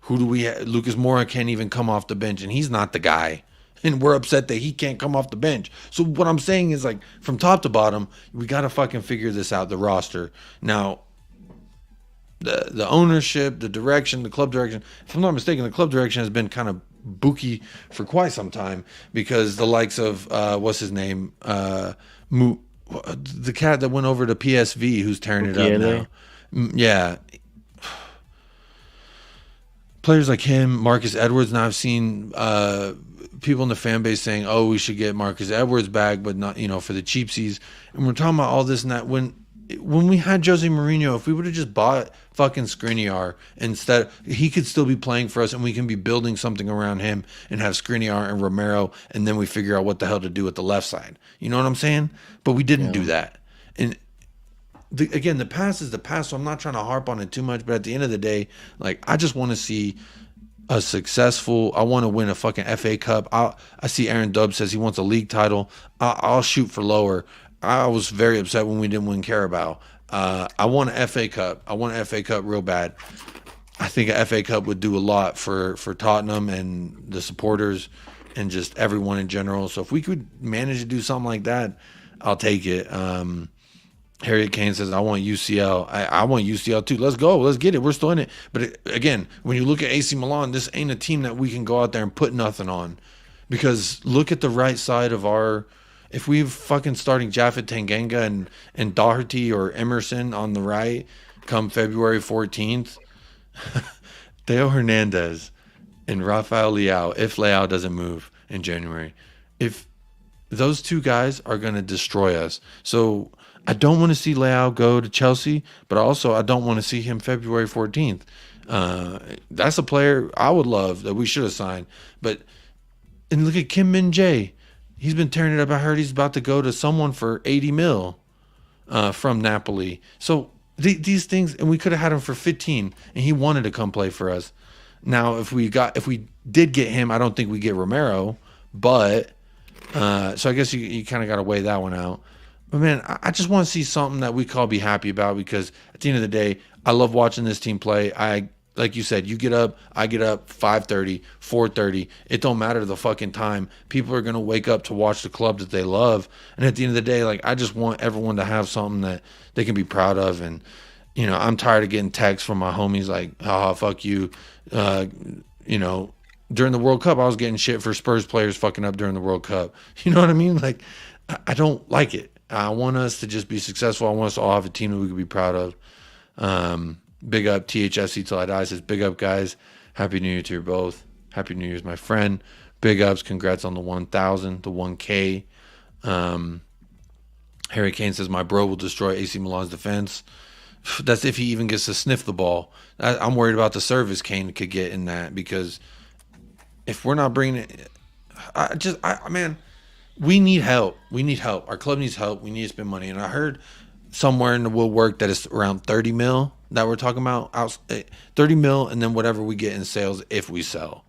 Who do we have? Lucas Moura can't even come off the bench, and he's not the guy. And we're upset that he can't come off the bench. So what I'm saying is, like, from top to bottom, we got to fucking figure this out, the roster. Now, the ownership, the direction, the club direction, if I'm not mistaken, the club direction has been kind of booky for quite some time, because the likes of, what's his name? The cat that went over to PSV, who's tearing it up now. Yeah. Players like him, Marcus Edwards, now I've seen people in the fan base saying, "Oh, we should get Marcus Edwards back, but not, for the cheapsies." And we're talking about all this and that. When we had Jose Mourinho, if we would have just bought fucking Skriniar instead, he could still be playing for us, and we can be building something around him and have Skriniar and Romero, and then we figure out what the hell to do with the left side. You know what I'm saying? But we didn't do that. And again, the past is the past, so I'm not trying to harp on it too much. But at the end of the day, like, I just want to see a successful. I want to win a fucking FA Cup. I see Aaron Dubb says he wants a league title. I'll shoot for lower. I was very upset when we didn't win Carabao. I want an FA Cup. I want an FA Cup real bad. I think an FA Cup would do a lot for Tottenham and the supporters and just everyone in general. So if we could manage to do something like that, I'll take it. Harriet Kane says, I want UCL. I want UCL too. Let's go. Let's get it. We're still in it. But again, when you look at AC Milan, this ain't a team that we can go out there and put nothing on. Because look at the right side of our... If we're fucking starting Jaffet Tanganga and Doherty or Emerson on the right come February 14th, Theo Hernandez and Rafael Leao, if Leao doesn't move in January, if those two guys are going to destroy us. So... I don't want to see Leao go to Chelsea, but also I don't want to see him February 14th. That's a player I would love that we should have signed. And look at Kim Min-jae. He's been tearing it up. I heard he's about to go to someone for 80 mil from Napoli. So these things, and we could have had him for 15, and he wanted to come play for us. Now, if we did get him, I don't think we get Romero, but so I guess you kind of got to weigh that one out. But, man, I just want to see something that we can all be happy about because at the end of the day, I love watching this team play. Like you said, you get up, I get up, 5:30, 4:30. It don't matter the fucking time. People are going to wake up to watch the club that they love. And at the end of the day, like, I just want everyone to have something that they can be proud of. And, I'm tired of getting texts from my homies like, haha, fuck you. During the World Cup, I was getting shit for Spurs players fucking up during the World Cup. You know what I mean? Like, I don't like it. I want us to just be successful. I want us to all have a team that we can be proud of. Big up THFC till I die says, big up, guys. Happy New Year to you both. Happy New Year's, my friend. Big ups. Congrats on the 1,000, the 1K. Harry Kane says, my bro will destroy AC Milan's defense. That's if he even gets to sniff the ball. I'm worried about the service Kane could get in that because if we're not bringing it, man, we need help. We need help. Our club needs help. We need to spend money. And I heard somewhere in the woodwork that it's around 30 mil that we're talking about. 30 mil and then whatever we get in sales if we sell.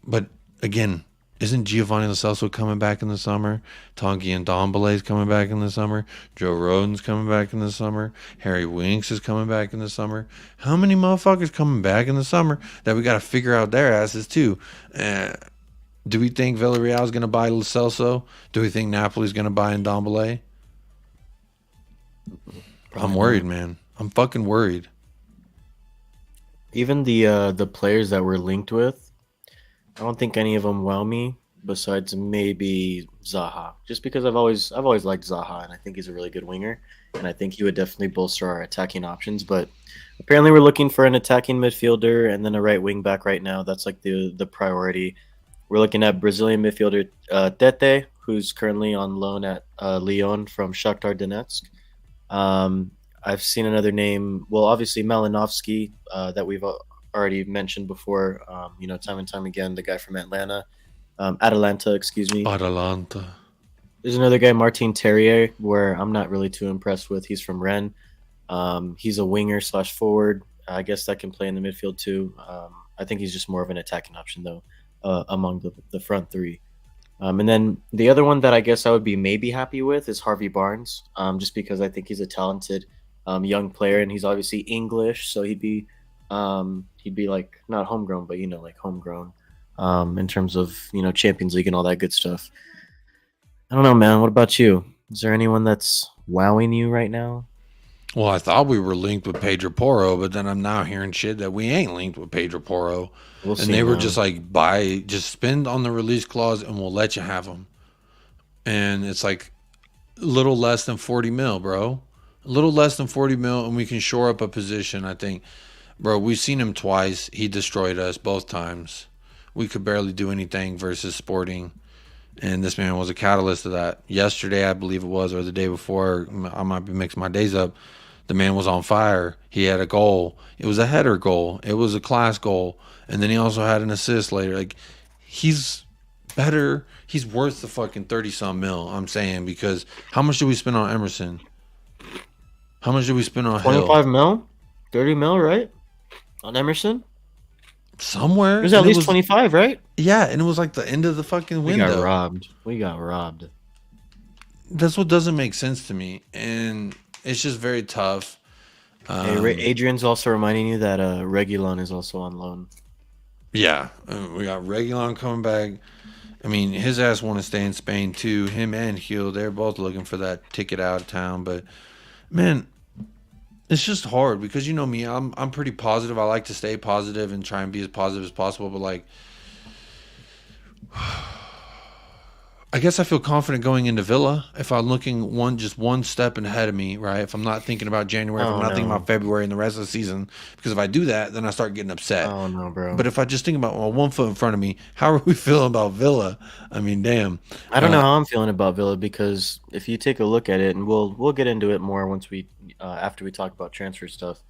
But again, isn't Giovanni Lo Celso coming back in the summer? Tonki and Ndombele's coming back in the summer. Joe Rodon's coming back in the summer. Harry Winks is coming back in the summer. How many motherfuckers coming back in the summer that we got to figure out their asses too? Do we think Villarreal is going to buy Lo Celso? Do we think Napoli's going to buy Ndombele? I'm worried, man. I'm fucking worried. Even the players that we're linked with, I don't think any of them wow me. Besides maybe Zaha, just because I've always liked Zaha, and I think he's a really good winger, and I think he would definitely bolster our attacking options. But apparently, we're looking for an attacking midfielder and then a right wing back right now. That's like the priority. We're looking at Brazilian midfielder Tete, who's currently on loan at Lyon from Shakhtar Donetsk. I've seen another name, well, obviously Malinovsky, that we've already mentioned before, time and time again, the guy from Atalanta, excuse me. Atalanta. There's another guy, Martin Terrier, where I'm not really too impressed with. He's from Rennes. He's a winger / forward. I guess that can play in the midfield too. I think he's just more of an attacking option, though. Among the front three. And then the other one that I guess I would be maybe happy with is Harvey Barnes, just because I think he's a talented young player, and he's obviously English, so he'd be like not homegrown, but like homegrown in terms of Champions League and all that good stuff. I don't know, man. What about you? Is there anyone that's wowing you right now? Well, I thought we were linked with Pedro Porro, but then I'm now hearing shit that we ain't linked with Pedro Porro. And they were just like, just spend on the release clause and we'll let you have them. And it's like a little less than 40 mil, bro. A little less than 40 mil, and we can shore up a position, I think. Bro, we've seen him twice. He destroyed us both times. we could barely do anything versus Sporting. And this man was a catalyst of that. Yesterday, I believe it was, or the day before, I might be mixing my days up. The man was on fire. He had a goal. It was a header goal. It was a class goal. And then he also had an assist later. Like, he's better. He's worth the fucking 30-some mil, I'm saying, because how much did we spend on Emerson? How much did we spend on 25 mil? 30 mil, right? On Emerson? Somewhere. It was at least 25, right? Yeah, and it was like the end of the fucking window. We got robbed. That's what doesn't make sense to me, and it's just very tough. Hey, Adrian's also reminding you that Reguilon is also on loan. Yeah, we got Reguilon coming back. I mean, his ass want to stay in Spain too. Him and Heung, they're both looking for that ticket out of town. But man, it's just hard because you know me, I'm pretty positive. I like to stay positive and try and be as positive as possible. But like, I guess I feel confident going into Villa if I'm looking just one step ahead of me, right? If I'm not thinking about January, if I'm not thinking about February and the rest of the season, because if I do that, then I start getting upset. Oh no, bro! But if I just think about one foot in front of me, how are we feeling about Villa? I mean, damn. I don't know how I'm feeling about Villa because if you take a look at it, and we'll get into it more once we after we talk about transfer stuff.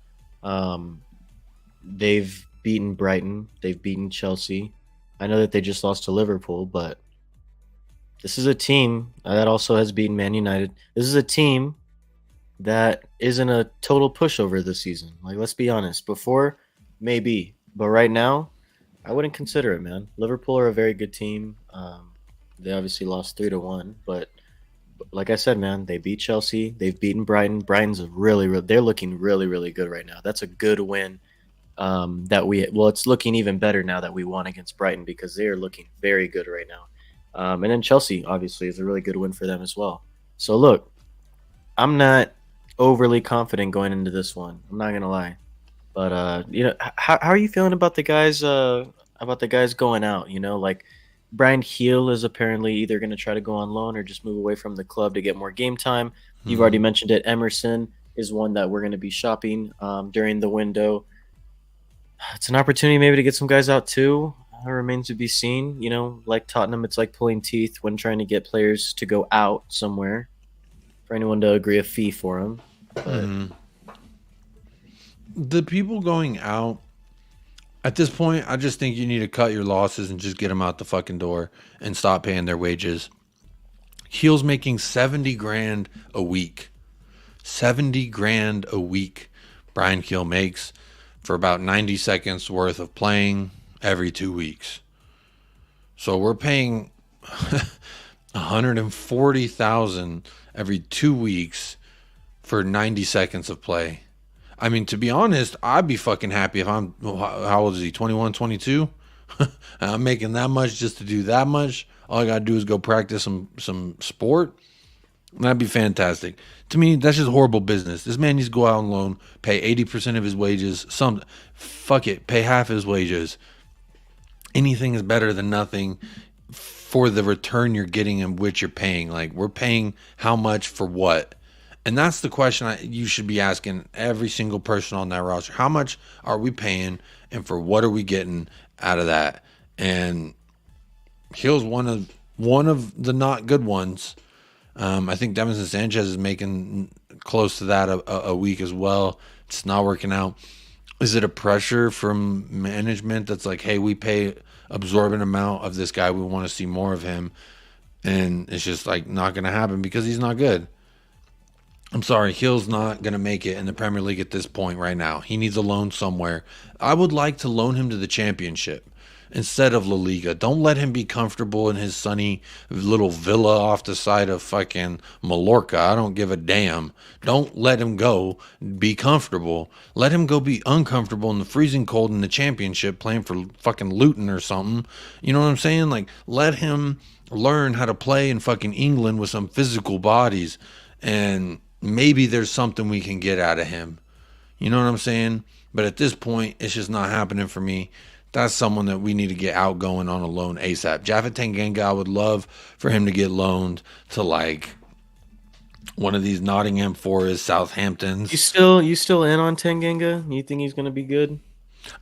They've beaten Brighton, they've beaten Chelsea. I know that they just lost to Liverpool, but this is a team that also has beaten Man United. This is a team that isn't a total pushover this season. Like, let's be honest. Before, maybe. But right now, I wouldn't consider it, man. Liverpool are a very good team. They obviously lost 3-1. But like I said, man, they beat Chelsea. They've beaten Brighton. Brighton's they're looking really, really good right now. That's a good win. It's looking even better now that we won against Brighton because they are looking very good right now. And then Chelsea, obviously, is a really good win for them as well. So, look, I'm not overly confident going into this one. I'm not going to lie. But, how are you feeling about the guys going out? You know, like Brian Heung is apparently either going to try to go on loan or just move away from the club to get more game time. You've already mentioned it. Emerson is one that we're going to be shopping during the window. It's an opportunity maybe to get some guys out too. It remains to be seen. You know, like Tottenham, it's like pulling teeth when trying to get players to go out somewhere for anyone to agree a fee for them. But the people going out, at this point, I just think you need to cut your losses and just get them out the fucking door and stop paying their wages. Heel's making 70 grand a week. 70 grand a week Brian Heel makes for about 90 seconds worth of playing every 2 weeks. So we're paying 140,000 every 2 weeks for 90 seconds of play. I mean, to be honest, I'd be fucking happy if how old is he? 21, 22? I'm making that much just to do that much. All I got to do is go practice some sport. That'd be fantastic. To me, that's just horrible business. This man needs to go out on loan, pay 80% of his wages. Pay half his wages. Anything is better than nothing for the return you're getting and which you're paying. Like, we're paying how much for what? And that's the question you should be asking every single person on that roster. How much are we paying and for what are we getting out of that? And Hill's one of the not good ones. I think Davinson Sanchez is making close to that a week as well. It's not working out. Is it a pressure from management that's like, hey, we pay absorbent amount of this guy, we want to see more of him, and it's just like not going to happen because he's not good? I'm sorry, Hill's not going to make it in the Premier League at this point right now. He needs a loan somewhere. I would like to loan him to the Championship instead of La Liga. Don't let him be comfortable in his sunny little villa off the side of fucking Mallorca. I don't give a damn. Don't let him go be comfortable. Let him go be uncomfortable in the freezing cold in the Championship playing for fucking Luton or something. You know what I'm saying? Like, let him learn how to play in fucking England with some physical bodies, and maybe there's something we can get out of him. You know what I'm saying? But at this point, it's just not happening for me. That's someone that we need to get outgoing on a loan ASAP. Japhet Tanganga, I would love for him to get loaned to like one of these Nottingham Forest, Southamptons. You still in on Tanganga? You think he's going to be good?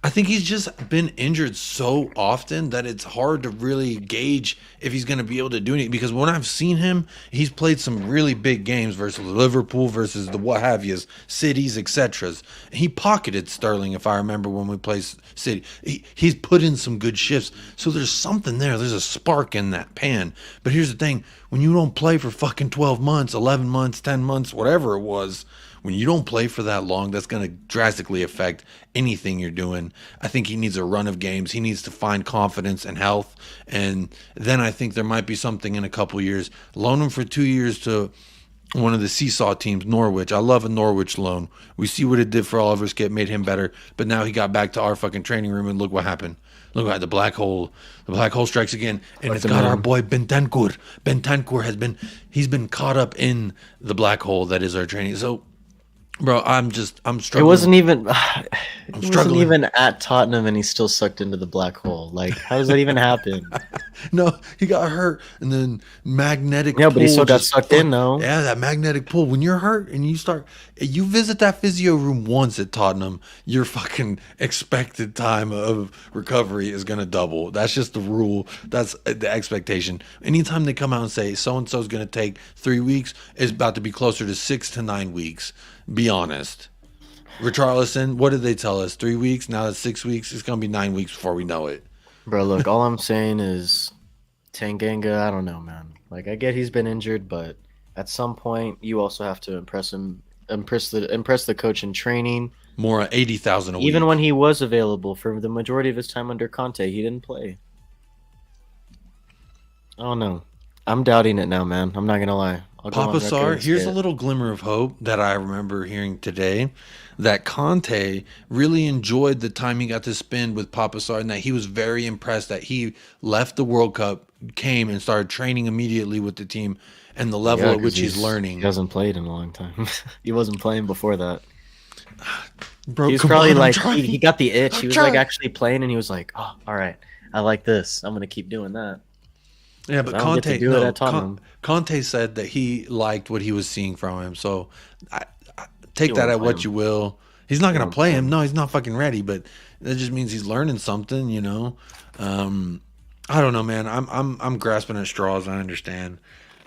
I think he's just been injured so often that it's hard to really gauge if he's going to be able to do anything. Because when I've seen him, he's played some really big games versus Liverpool, versus the what have yous, cities, etc. He pocketed Sterling, if I remember, when we played City. He's put in some good shifts. So there's something there. There's a spark in that pan. But here's the thing. When you don't play for fucking 12 months, 11 months, 10 months, whatever it was, when you don't play for that long, that's going to drastically affect anything you're doing. I think he needs a run of games. He needs to find confidence and health. And then I think there might be something in a couple years. Loan him for 2 years to one of the seesaw teams, Norwich. I love a Norwich loan. We see what it did for Oliver Skip, made him better. But now he got back to our fucking training room, and look what happened. Look at the black hole. The black hole strikes again, and it's got our boy Bentancur. Bentancur he's been caught up in the black hole that is our training. So, bro, I'm struggling. It wasn't even. Wasn't even at Tottenham, and he still sucked into the black hole. Like, how does that even happen? No, he got hurt, and then magnetic. Yeah, but he still got sucked in, though. Yeah, that magnetic pull. When you're hurt and you visit that physio room once at Tottenham, your fucking expected time of recovery is gonna double. That's just the rule. That's the expectation. Anytime they come out and say so and so is gonna take 3 weeks, it's about to be closer to 6 to 9 weeks. Be honest. Richarlison, what did they tell us? 3 weeks? Now it's 6 weeks. It's going to be 9 weeks before we know it. Bro, look, all I'm saying is Tanganga, I don't know, man. Like, I get he's been injured, but at some point, you also have to impress the coach in training. More 80,000 a week. Even when he was available for the majority of his time under Conte, he didn't play. I don't know. I'm doubting it now, man. I'm not going to lie. Papa Sarr, here's a little glimmer of hope that I remember hearing today, that Conte really enjoyed the time he got to spend with Papa Sarr, and that he was very impressed that he left the World Cup, came and started training immediately with the team, and the level at which he's learning. He hasn't played in a long time. He wasn't playing before that. Bro, he was probably like, he got the itch. He was like actually playing, and he was like, oh, all right, I like this. I'm going to keep doing that. Yeah, but Conte said that he liked what he was seeing from him. So I take that at what you will. He's not going to play him. No, he's not fucking ready. But that just means he's learning something, you know. I don't know, man. I'm grasping at straws. I understand.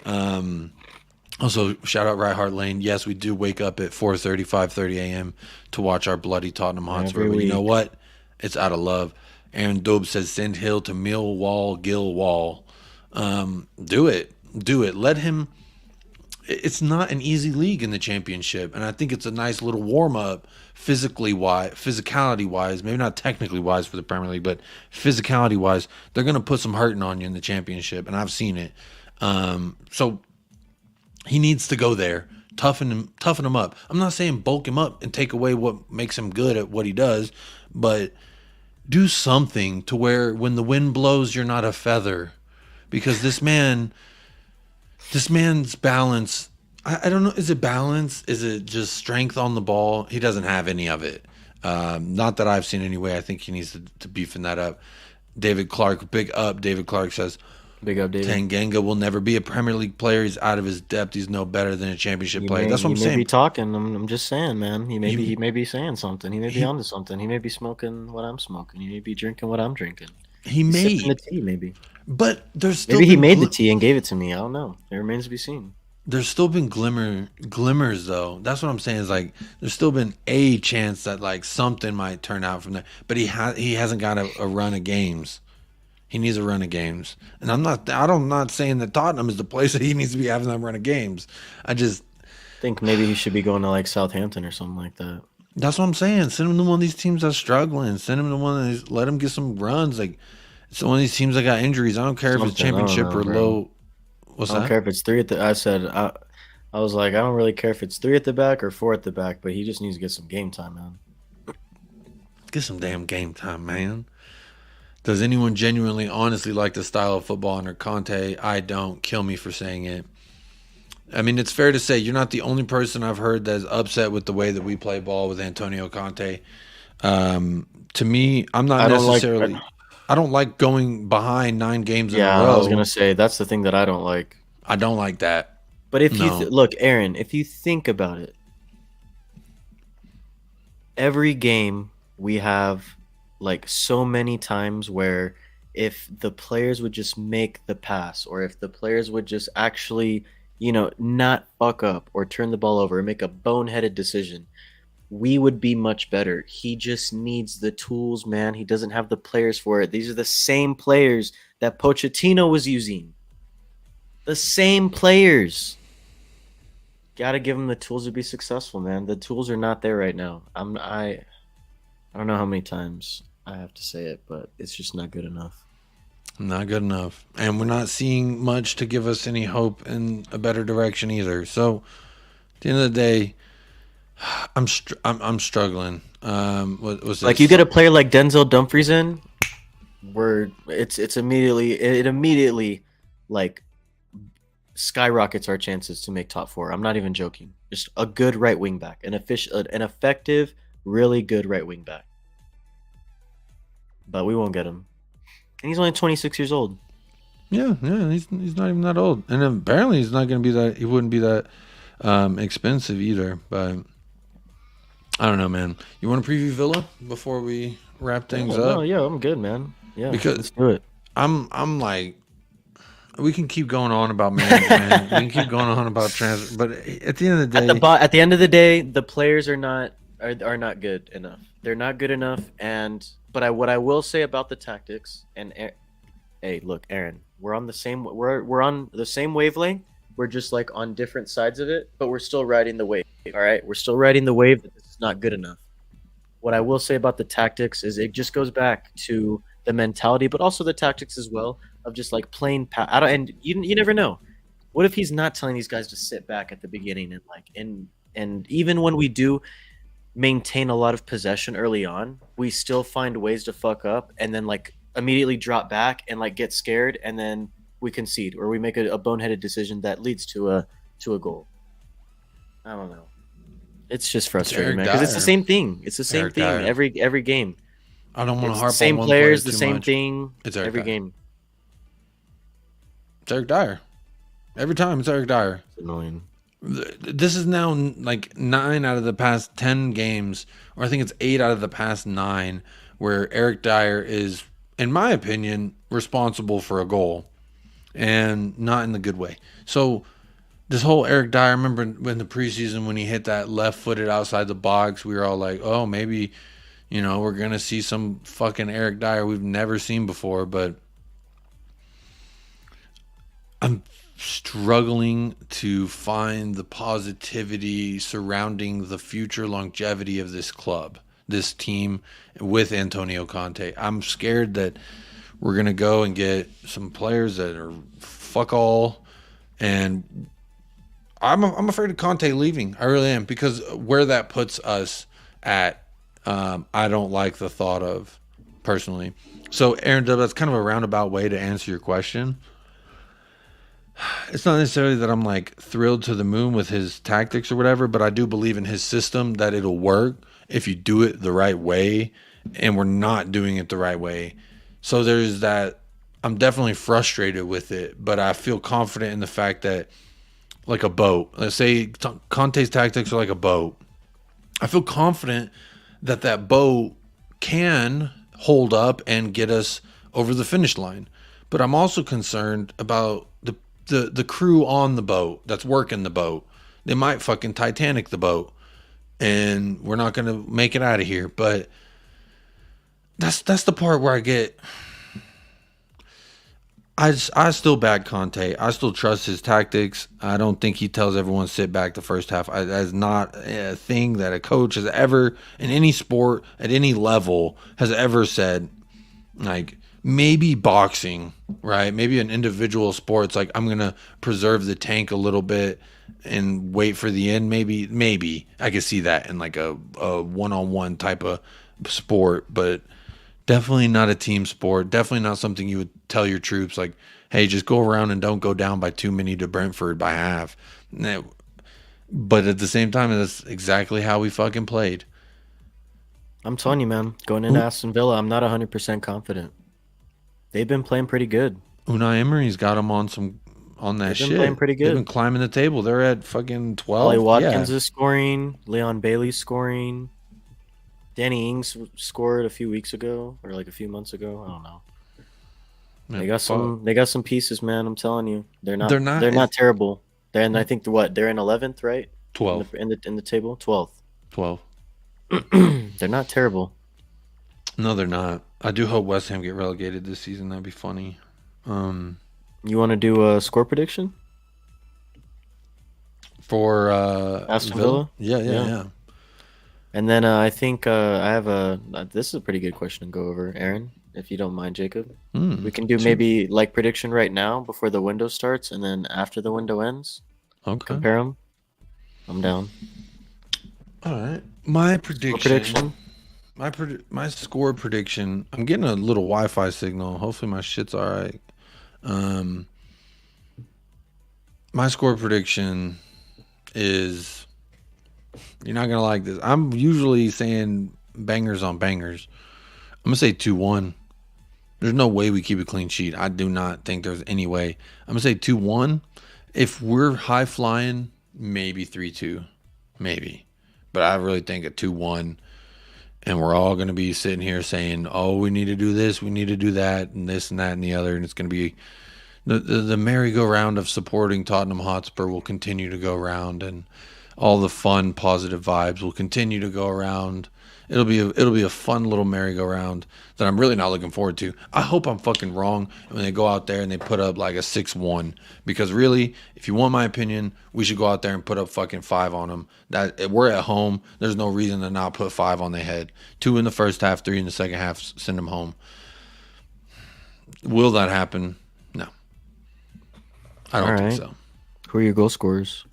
Also, shout out Right Hart Lane. Yes, we do wake up at 4:30, 5:30 a.m. to watch our bloody Tottenham Hotspur. But you know what? It's out of love. Aaron Dobe says send Hill to Millwall, Gilwall. Do it. Let him. It's not an easy league in the championship, and I think it's a nice little warm up physicality wise, maybe not technically wise for the Premier League, but physicality wise, they're going to put some hurting on you in the championship, and I've seen it. So he needs to go there, toughen him up. I'm not saying bulk him up and take away what makes him good at what he does, but do something to where when the wind blows, you're not a feather. Because this man's balance, I don't know, is it balance? Is it just strength on the ball? He doesn't have any of it. Not that I've seen anyway. I think he needs to beefing that up. David Clark, big up. David Clark says, big up, David. Tanganga will never be a Premier League player. He's out of his depth. He's no better than a championship player. That's what I'm saying. He may be talking. I'm just saying, man. He may be saying something. He may be onto something. He may be smoking what I'm smoking. He may be drinking what I'm drinking. He may. Sipping the tea, maybe. But there's still maybe he made the tea and gave it to me. I don't know. It remains to be seen. There's still been glimmers though. That's what I'm saying. Is like there's still been a chance that like something might turn out from there. But he hasn't got a run of games. He needs a run of games. And I'm not saying that Tottenham is the place that he needs to be having that run of games. I just think maybe he should be going to like Southampton or something like that. That's what I'm saying. Send him to one of these teams that's struggling. Send him to one that let him get some runs. Like. So one of these teams that got injuries, I don't care if it's championship or low. What's that? I don't care if it's 3 at the. I said I was like, I don't really care if it's 3 at the back or 4 at the back, but he just needs to get some game time, man. Get some damn game time, man. Does anyone genuinely, honestly like the style of football under Conte? I don't. Kill me for saying it. I mean, it's fair to say you're not the only person I've heard that's upset with the way that we play ball with Antonio Conte. To me, I'm not necessarily. I don't like going behind 9 games in a row. Yeah, I was going to say, that's the thing that I don't like. I don't like that. But if you look, Aaron, if you think about it, every game we have like so many times where if the players would just make the pass, or if the players would just actually, not fuck up or turn the ball over or make a boneheaded decision, we would be much better. He just needs the tools, man. He doesn't have the players for it. These are the same players that Pochettino was using. The same players. Gotta give him the tools to be successful, man. The tools are not there right now. I don't know how many times I have to say it, but it's just not good enough. Not good enough. And we're not seeing much to give us any hope in a better direction either. So at the end of the day, I'm struggling. What was this? Like, you get a player like Denzel Dumfries in, where it immediately like skyrockets our chances to make top 4. I'm not even joking. Just a good right wing back, an effective, really good right wing back. But we won't get him, and he's only 26 years old. Yeah, he's not even that old, and apparently he's not going to be that. He wouldn't be that expensive either. But I don't know, man. You want to preview Villa before we wrap things up? No, yeah, I'm good, man. Yeah, because let's do it. I'm like, we can keep going on about management. We can keep going on about transfer, but at the end of the day, at the end of the day, the players are not good enough. They're not good enough. But what I will say about the tactics, and hey, look, Aaron, we're on the same wavelength. We're just like on different sides of it, but we're still riding the wave. All right, we're still riding the wave that this is not good enough. What I will say about the tactics is it just goes back to the mentality, but also the tactics as well, of just like playing and you never know. What if he's not telling these guys to sit back at the beginning and even when we do maintain a lot of possession early on, we still find ways to fuck up and then like immediately drop back and like get scared, and then we concede or we make a boneheaded decision that leads to a goal. I don't know. It's just frustrating, man, because it's the same thing. It's the same thing every game. I don't want to harp on one same players, the same thing. It's every game. It's Eric Dyer. Every time it's Eric Dyer. It's annoying. This is now like 9 out of the past 10 games, or I think it's 8 out of the past 9, where Eric Dyer is, in my opinion, responsible for a goal, and not in the good way. So this whole Eric Dyer, I remember when the preseason when he hit that left-footed outside the box, we were all like, oh, maybe, we're going to see some fucking Eric Dyer we've never seen before, but I'm struggling to find the positivity surrounding the future longevity of this club, this team with Antonio Conte. I'm scared that we're going to go and get some players that are fuck all, and I'm afraid of Conte leaving. I really am, because where that puts us at, I don't like the thought of, personally. So, Aaron, that's kind of a roundabout way to answer your question. It's not necessarily that I'm like thrilled to the moon with his tactics or whatever, but I do believe in his system that it'll work if you do it the right way, and we're not doing it the right way. So there's that. I'm definitely frustrated with it, but I feel confident in the fact that, like a boat, let's say Conte's tactics are like a boat. I feel confident that that boat can hold up and get us over the finish line. But I'm also concerned about the crew on the boat that's working the boat. They might fucking Titanic the boat, and we're not going to make it out of here. But that's the part where I still back Conte. I still trust his tactics. I don't think he tells everyone to sit back the first half. That's not a thing that a coach has ever, in any sport, at any level, has ever said. Like, maybe boxing, right? Maybe an individual sport, it's like, I'm going to preserve the tank a little bit and wait for the end. Maybe I could see that in like a one-on-one type of sport, but definitely not a team sport. Definitely not something you would tell your troops like, hey, just go around and don't go down by too many to Brentford by half. But at the same time, that's exactly how we fucking played. I'm telling you, man, going into Aston Villa, I'm not 100% confident. They've been playing pretty good. Unai Emery's got them on that shit. They've been playing pretty good. They've been climbing the table. They're at fucking 12. Ollie Watkins is scoring. Leon Bailey's scoring. Danny Ings scored a few weeks ago or like a few months ago. I don't know. Man, They got some pieces, man. I'm telling you, they're not terrible. Then I think they're in 11th, right? 12 in the table, 12th. 12. They're not terrible. No, they're not. I do hope West Ham get relegated this season. That'd be funny. You want to do a score prediction for Aston Villa? Yeah. And then I think I have this is a pretty good question to go over, Aaron, if you don't mind, Jacob. We can do maybe like prediction right now before the window starts, and then after the window ends. Okay. Compare them. I'm down. All right. My prediction. My score prediction. I'm getting a little Wi-Fi signal. Hopefully my shit's all right. My score prediction is, you're not gonna like this. I'm usually saying bangers on bangers. I'm gonna say 2-1. There's no way we keep a clean sheet. I do not think there's any way. I'm gonna say 2-1. If we're high flying, maybe 3-2, maybe. But I really think a 2-1. And we're all going to be sitting here saying, oh, we need to do this, we need to do that, and this and that and the other. And it's going to be the merry-go-round of supporting Tottenham Hotspur will continue to go around, and all the fun, positive vibes will continue to go around. It'll be a fun little merry-go-round that I'm really not looking forward to. I hope I'm fucking wrong when they go out there and they put up like a 6-1. Because really, if you want my opinion, we should go out there and put up fucking 5 on them. That we're at home. There's no reason to not put 5 on their head. 2 in the first half, 3 in the second half. Send them home. Will that happen? No. I don't think so. Who are your goal scorers?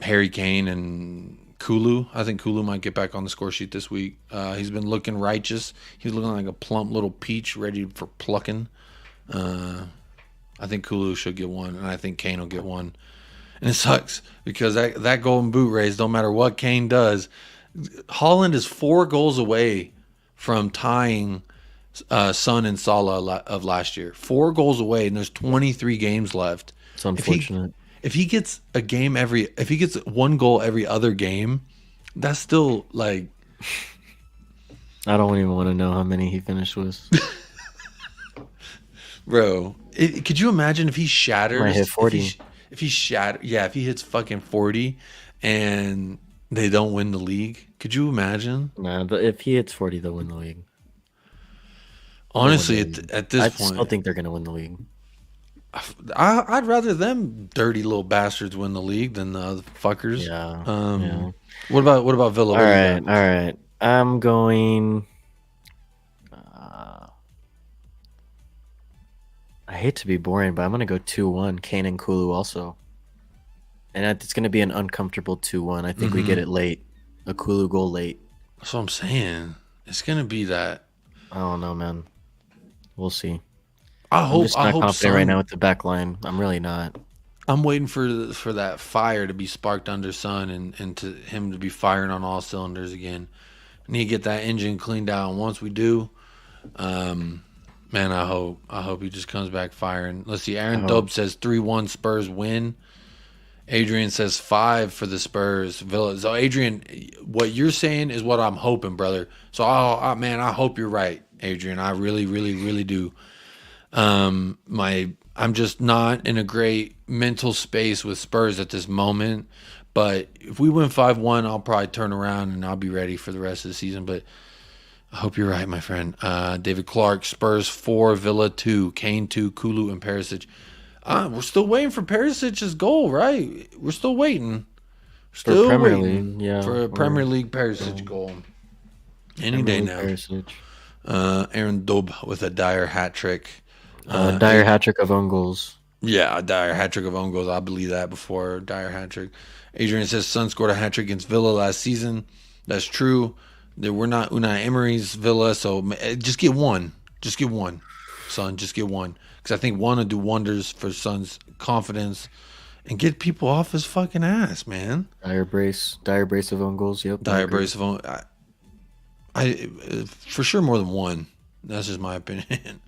Harry Kane and Kulu. I think Kulu might get back on the score sheet this week. He's been looking righteous. He's looking like a plump little peach ready for plucking. I think Kulu should get one, and I think Kane will get one. And it sucks because that golden boot race, no matter what Kane does, Haaland is 4 goals away from tying Son and Salah of last year. 4 goals away, and there's 23 games left. It's unfortunate. If he gets if he gets 1 goal every other game, that's still like. I don't even want to know how many he finished with. Bro, could you imagine if he shatters? Might hit 40. If he hits fucking 40 and they don't win the league, could you imagine? Nah, but if he hits 40, they'll win the league. Honestly, at this point, I still think they're going to win the league. I'd rather them dirty little bastards win the league than the other fuckers. Yeah. What about Villa? All right. I'm going. I hate to be boring, but I'm gonna go 2-1. Kane and Kulu also, and it's gonna be an uncomfortable 2-1. I think we get it late, a Kulu goal late. That's what I'm saying. It's gonna be that. I don't know, man. We'll see. I'm just not confident right now with the back line. I'm really not. I'm waiting for that fire to be sparked under Son and to him to be firing on all cylinders again. I need to get that engine cleaned out. And once we do, man, I hope he just comes back firing. Let's see. Aaron Dub says 3-1 Spurs win. Adrian says 5 for the Spurs. Villa. So Adrian, what you're saying is what I'm hoping, brother. So I hope you're right, Adrian. I really, really, really do. I'm just not in a great mental space with Spurs at this moment. But if we win 5-1, I'll probably turn around and I'll be ready for the rest of the season. But I hope you're right, my friend. David Clark, Spurs 4, Villa 2, Kane 2, Kulu and Perisic. We're still waiting for Perisic's goal, right? We're still waiting. Still waiting for a Premier League Perisic goal. Any day now. Aaron Dobb with a dire hat trick. Dire hat trick of own goals. Yeah, a dire hat trick of own goals. I believe that before. Dire hat trick. Adrian says Son scored a hat trick against Villa last season. That's true. We're not Unai Emery's Villa, so just get one. Just get one, Son. Just get one. Because I think one will do wonders for Son's confidence and get people off his fucking ass, man. Dire brace of own goals. Yep. Dire brace of own. I for sure more than one. That's just my opinion.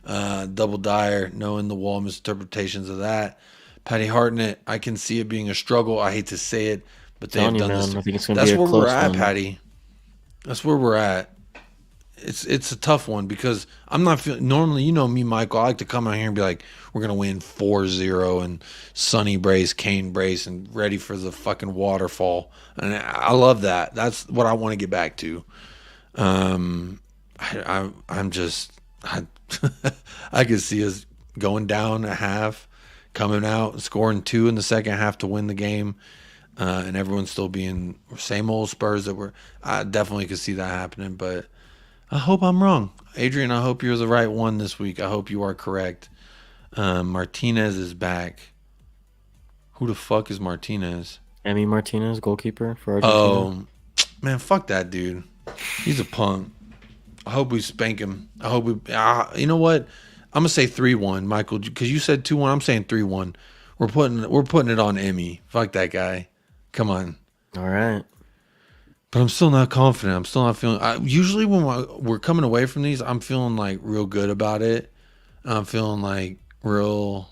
Double Dyer, knowing the wall misinterpretations of that. Paddy Hartnett, I can see it being a struggle. I hate to say it, but they have done this. I think it's gonna That's be a where close we're at, one. Patty. That's where we're at. It's a tough one because I'm not feeling. Normally, you know me, Michael. I like to come out here and be like, we're gonna win 4-0 and Sonny brace, Kane brace, and ready for the fucking waterfall. And I love that. That's what I want to get back to. I'm just I could see us going down a half, coming out, scoring 2 in the second half to win the game, and everyone's still being same old Spurs that were. I definitely could see that happening, but I hope I'm wrong. Adrian, I hope you're the right one this week. I hope you are correct. Martinez is back. Who the fuck is Martinez? Emi Martinez, goalkeeper for Argentina. Oh, man, fuck that dude. He's a punk. I hope we spank him. I hope we. You know what? I'm gonna say 3-1, Michael, because you said 2-1. I'm saying 3-1. We're putting it on Emmy. Fuck that guy. Come on. All right. But I'm still not confident. I'm still not feeling. Usually when we're coming away from these, I'm feeling like real good about it. I'm feeling like I'm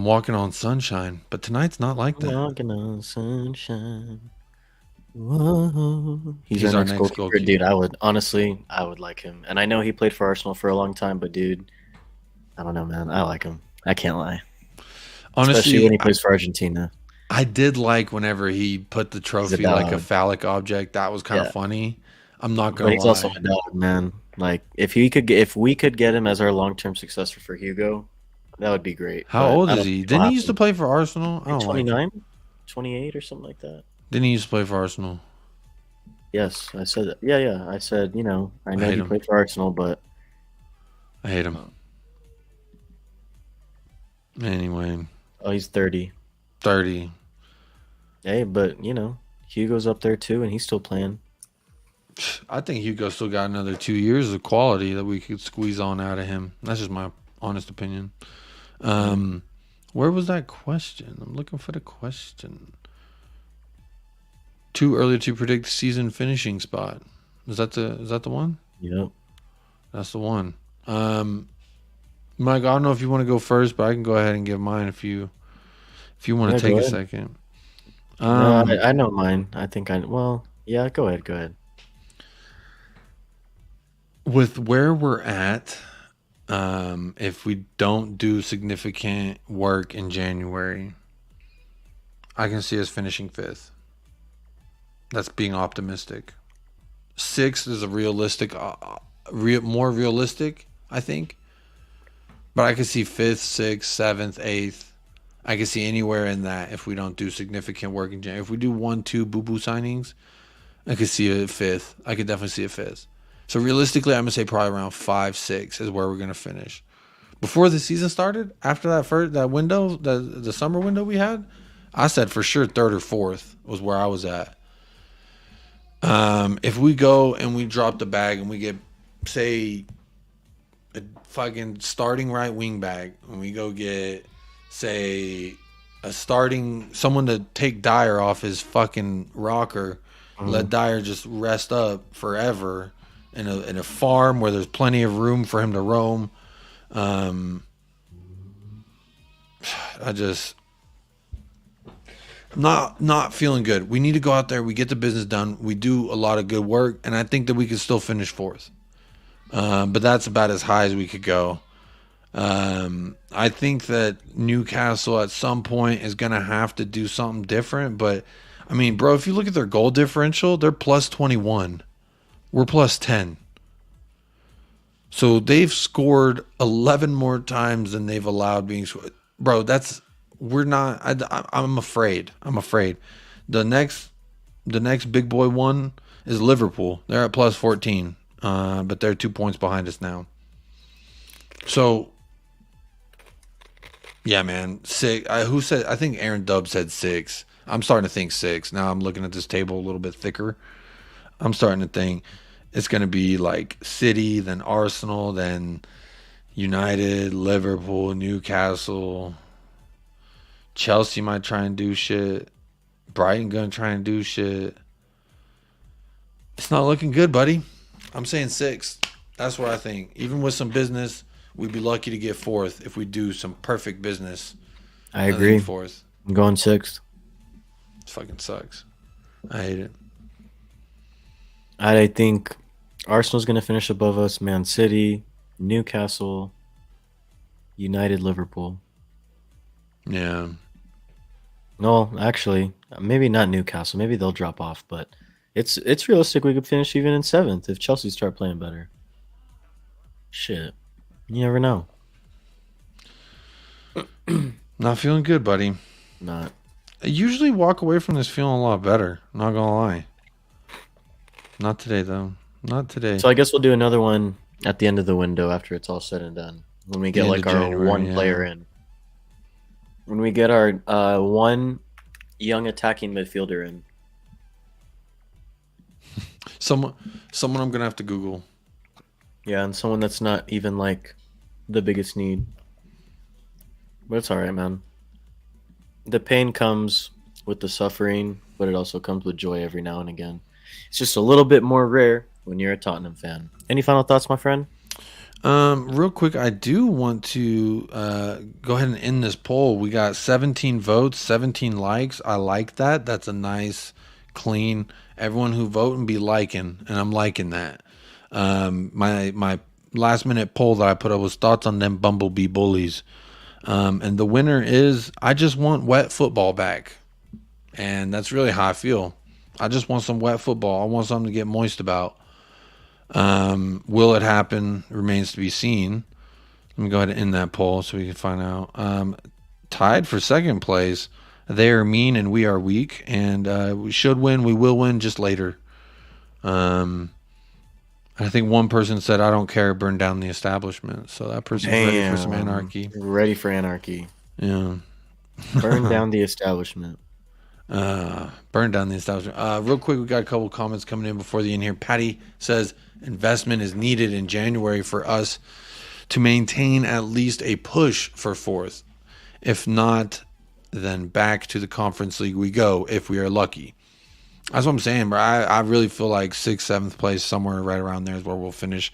walking on sunshine. But tonight's not like that. Walking on sunshine. Whoa. He's our next goalkeeper. Dude, I would like him. And I know he played for Arsenal for a long time, but dude, I don't know, man. I like him. I can't lie. Honestly, especially when he plays for Argentina. I did like whenever he put the trophy like a phallic object. That was kind of funny. I'm not gonna lie. He's also a dog, man. Like if we could get him as our long-term successor for Hugo, that would be great. How old is he? Didn't he used to play for Arsenal? 29, 28 or something like that. Didn't he used to play for Arsenal? Yes, I said that. Yeah. I said, I know he played for Arsenal, but I hate him. Anyway. Oh, he's 30. 30. Hey, but Hugo's up there too, and he's still playing. I think Hugo still got another 2 years of quality that we could squeeze on out of him. That's just my honest opinion. Where was that question? I'm looking for the question. Too early to predict season finishing spot. Is that the one? Yep. That's the one. Mike, I don't know if you want to go first, but I can go ahead and give mine if you want to take a second. No, I know mine. I think go ahead. With where we're at, if we don't do significant work in January, I can see us finishing 5th. That's being optimistic. 6th is a realistic, more realistic, I think. But I can see 5th, 6th, 7th, 8th. I can see anywhere in that if we don't do significant work in January. If we do 1-2 boo-boo signings, I could see a 5th. I could definitely see a 5th. So realistically, I'm going to say probably around 5-6 is where we're going to finish. Before the season started, after that window, the summer window we had, I said for sure 3rd or 4th was where I was at. If we go and we drop the bag and we get, say, a fucking starting right wing back, and we go get, say, someone to take Dyer off his fucking rocker, let Dyer just rest up forever in a farm where there's plenty of room for him to roam. Not feeling good. We need to go out there. We get the business done. We do a lot of good work, and I think that we can still finish 4th. But that's about as high as we could go. I think that Newcastle at some point is going to have to do something different. But, I mean, bro, if you look at their goal differential, they're plus 21. We're plus 10. So they've scored 11 more times than they've allowed being scored. Bro, I'm afraid. The next big boy one is Liverpool. They're at plus 14. But they're 2 points behind us now. So, yeah, man. 6. I think Aaron Dubb said 6. I'm starting to think 6. Now I'm looking at this table a little bit thicker. I'm starting to think it's going to be like City, then Arsenal, then United, Liverpool, Newcastle. Chelsea might try and do shit. Brighton going to try and do shit. It's not looking good, buddy. I'm saying 6. That's what I think. Even with some business, we'd be lucky to get 4th if we do some perfect business. I agree. 4th. I'm going 6th. fucking sucks. I hate it. I think Arsenal's going to finish above us. Man City, Newcastle, United, Liverpool. Yeah. No, actually, maybe not Newcastle. Maybe they'll drop off, but it's realistic we could finish even in 7th if Chelsea start playing better. Shit. You never know. Not feeling good, buddy. Not. I usually walk away from this feeling a lot better. Not gonna lie. Not today, though. Not today. So I guess we'll do another one at the end of the window after it's all said and done. When we get like our January, one player in. When we get our one young attacking midfielder in. Someone I'm gonna have to Google. Yeah, and someone that's not even like the biggest need. But it's alright, man. The pain comes with the suffering, but it also comes with joy every now and again. It's just a little bit more rare when you're a Tottenham fan. Any final thoughts, my friend? Real quick, I do want to go ahead and end this poll. We got 17 votes, 17 likes. I like that. That's a nice, clean. Everyone who vote and be liking, and I'm liking that. My last minute poll that I put up was thoughts on them Bumblebee bullies. And the winner is I just want wet football back. And that's really how I feel. I just want some wet football. I want something to get moist about. Will it happen? Remains to be seen. Let me go ahead and end that poll so we can find out. Tied for second place. They are mean and we are weak. And we should win. We will win, just later. I think one person said, I don't care, burn down the establishment. So that person's ready for some anarchy. Ready for anarchy. Yeah. Burn down the establishment. Burn down the establishment. Real quick, we got a couple comments coming in before the end here. Patty says, investment is needed in January for us to maintain at least a push for 4th. If not, then back to the Conference League we go if we are lucky. That's what I'm saying, bro. I really feel like 6th, 7th place, somewhere right around there is where we'll finish.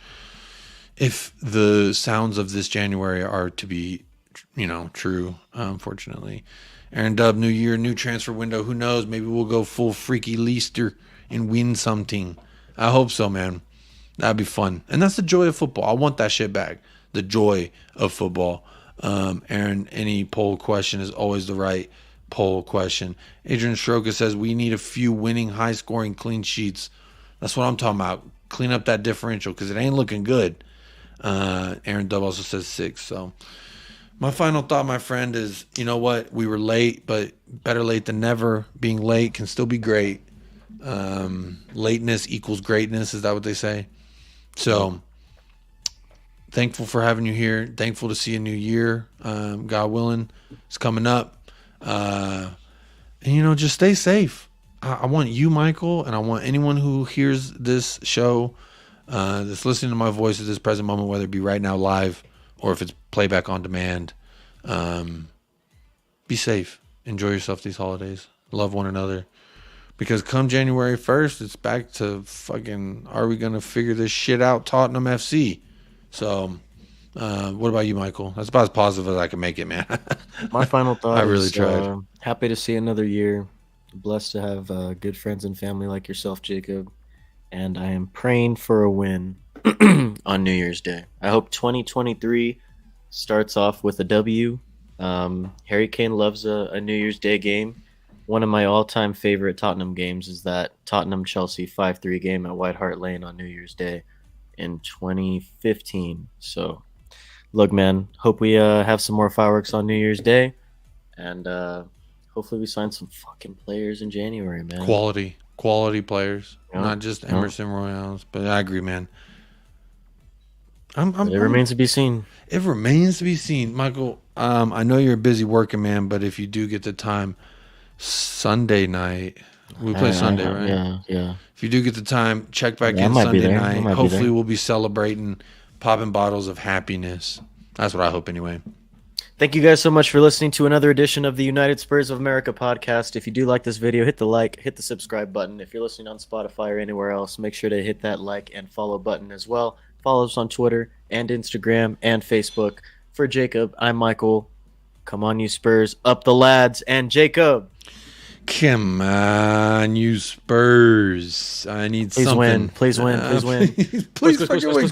If the sounds of this January are to be, true, unfortunately. Aaron Dub, new year, new transfer window. Who knows? Maybe we'll go full freaky Leicester and win something. I hope so, man. That'd be fun. And that's the joy of football. I want that shit back. The joy of football. Aaron, any poll question is always the right poll question. Adrian Stroka says we need a few winning, high-scoring clean sheets. That's what I'm talking about. Clean up that differential because it ain't looking good. Aaron Dub also says 6. So my final thought, my friend, is you know what? We were late, but better late than never. Being late can still be great. Lateness equals greatness. Is that what they say? So thankful for having you here. Thankful to see a new year. God willing, it's coming up. And just stay safe. I want you, Michael, and I want anyone who hears this show, that's listening to my voice at this present moment, whether it be right now live or if it's playback on demand. Be safe. Enjoy yourself these holidays. Love one another. Because come January 1st, it's back to fucking, are we going to figure this shit out, Tottenham FC? So, what about you, Michael? That's about as positive as I can make it, man. My final thought I really is tried. Happy to see another year. Blessed to have good friends and family like yourself, Jacob. And I am praying for a win on New Year's Day. I hope 2023 starts off with a W. Harry Kane loves a New Year's Day game. One of my all-time favorite Tottenham games is that Tottenham-Chelsea 5-3 game at White Hart Lane on New Year's Day in 2015. So, look, man, hope we have some more fireworks on New Year's Day. And hopefully we sign some fucking players in January, man. Quality players. Yeah. Not just Emerson Royals. But I agree, man. It remains to be seen. It remains to be seen. Michael, I know you're a busy working man, but if you do get the time, Sunday night. We play Sunday, right? Yeah. If you do get the time, check back in Sunday night. Hopefully we'll be celebrating, popping bottles of happiness. That's what I hope anyway. Thank you guys so much for listening to another edition of the United Spurs of America podcast. If you do like this video, hit the like, hit the subscribe button. If you're listening on Spotify or anywhere else, make sure to hit that like and follow button as well. Follow us on Twitter and Instagram and Facebook. For Jacob, I'm Michael. Come on, you Spurs. Up the lads. And Jacob. Come on, you Spurs. I need please something. Win. Please win. Please win. Please fucking win.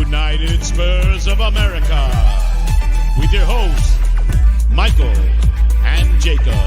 United Spurs of America with your hosts, Michael and Jacob.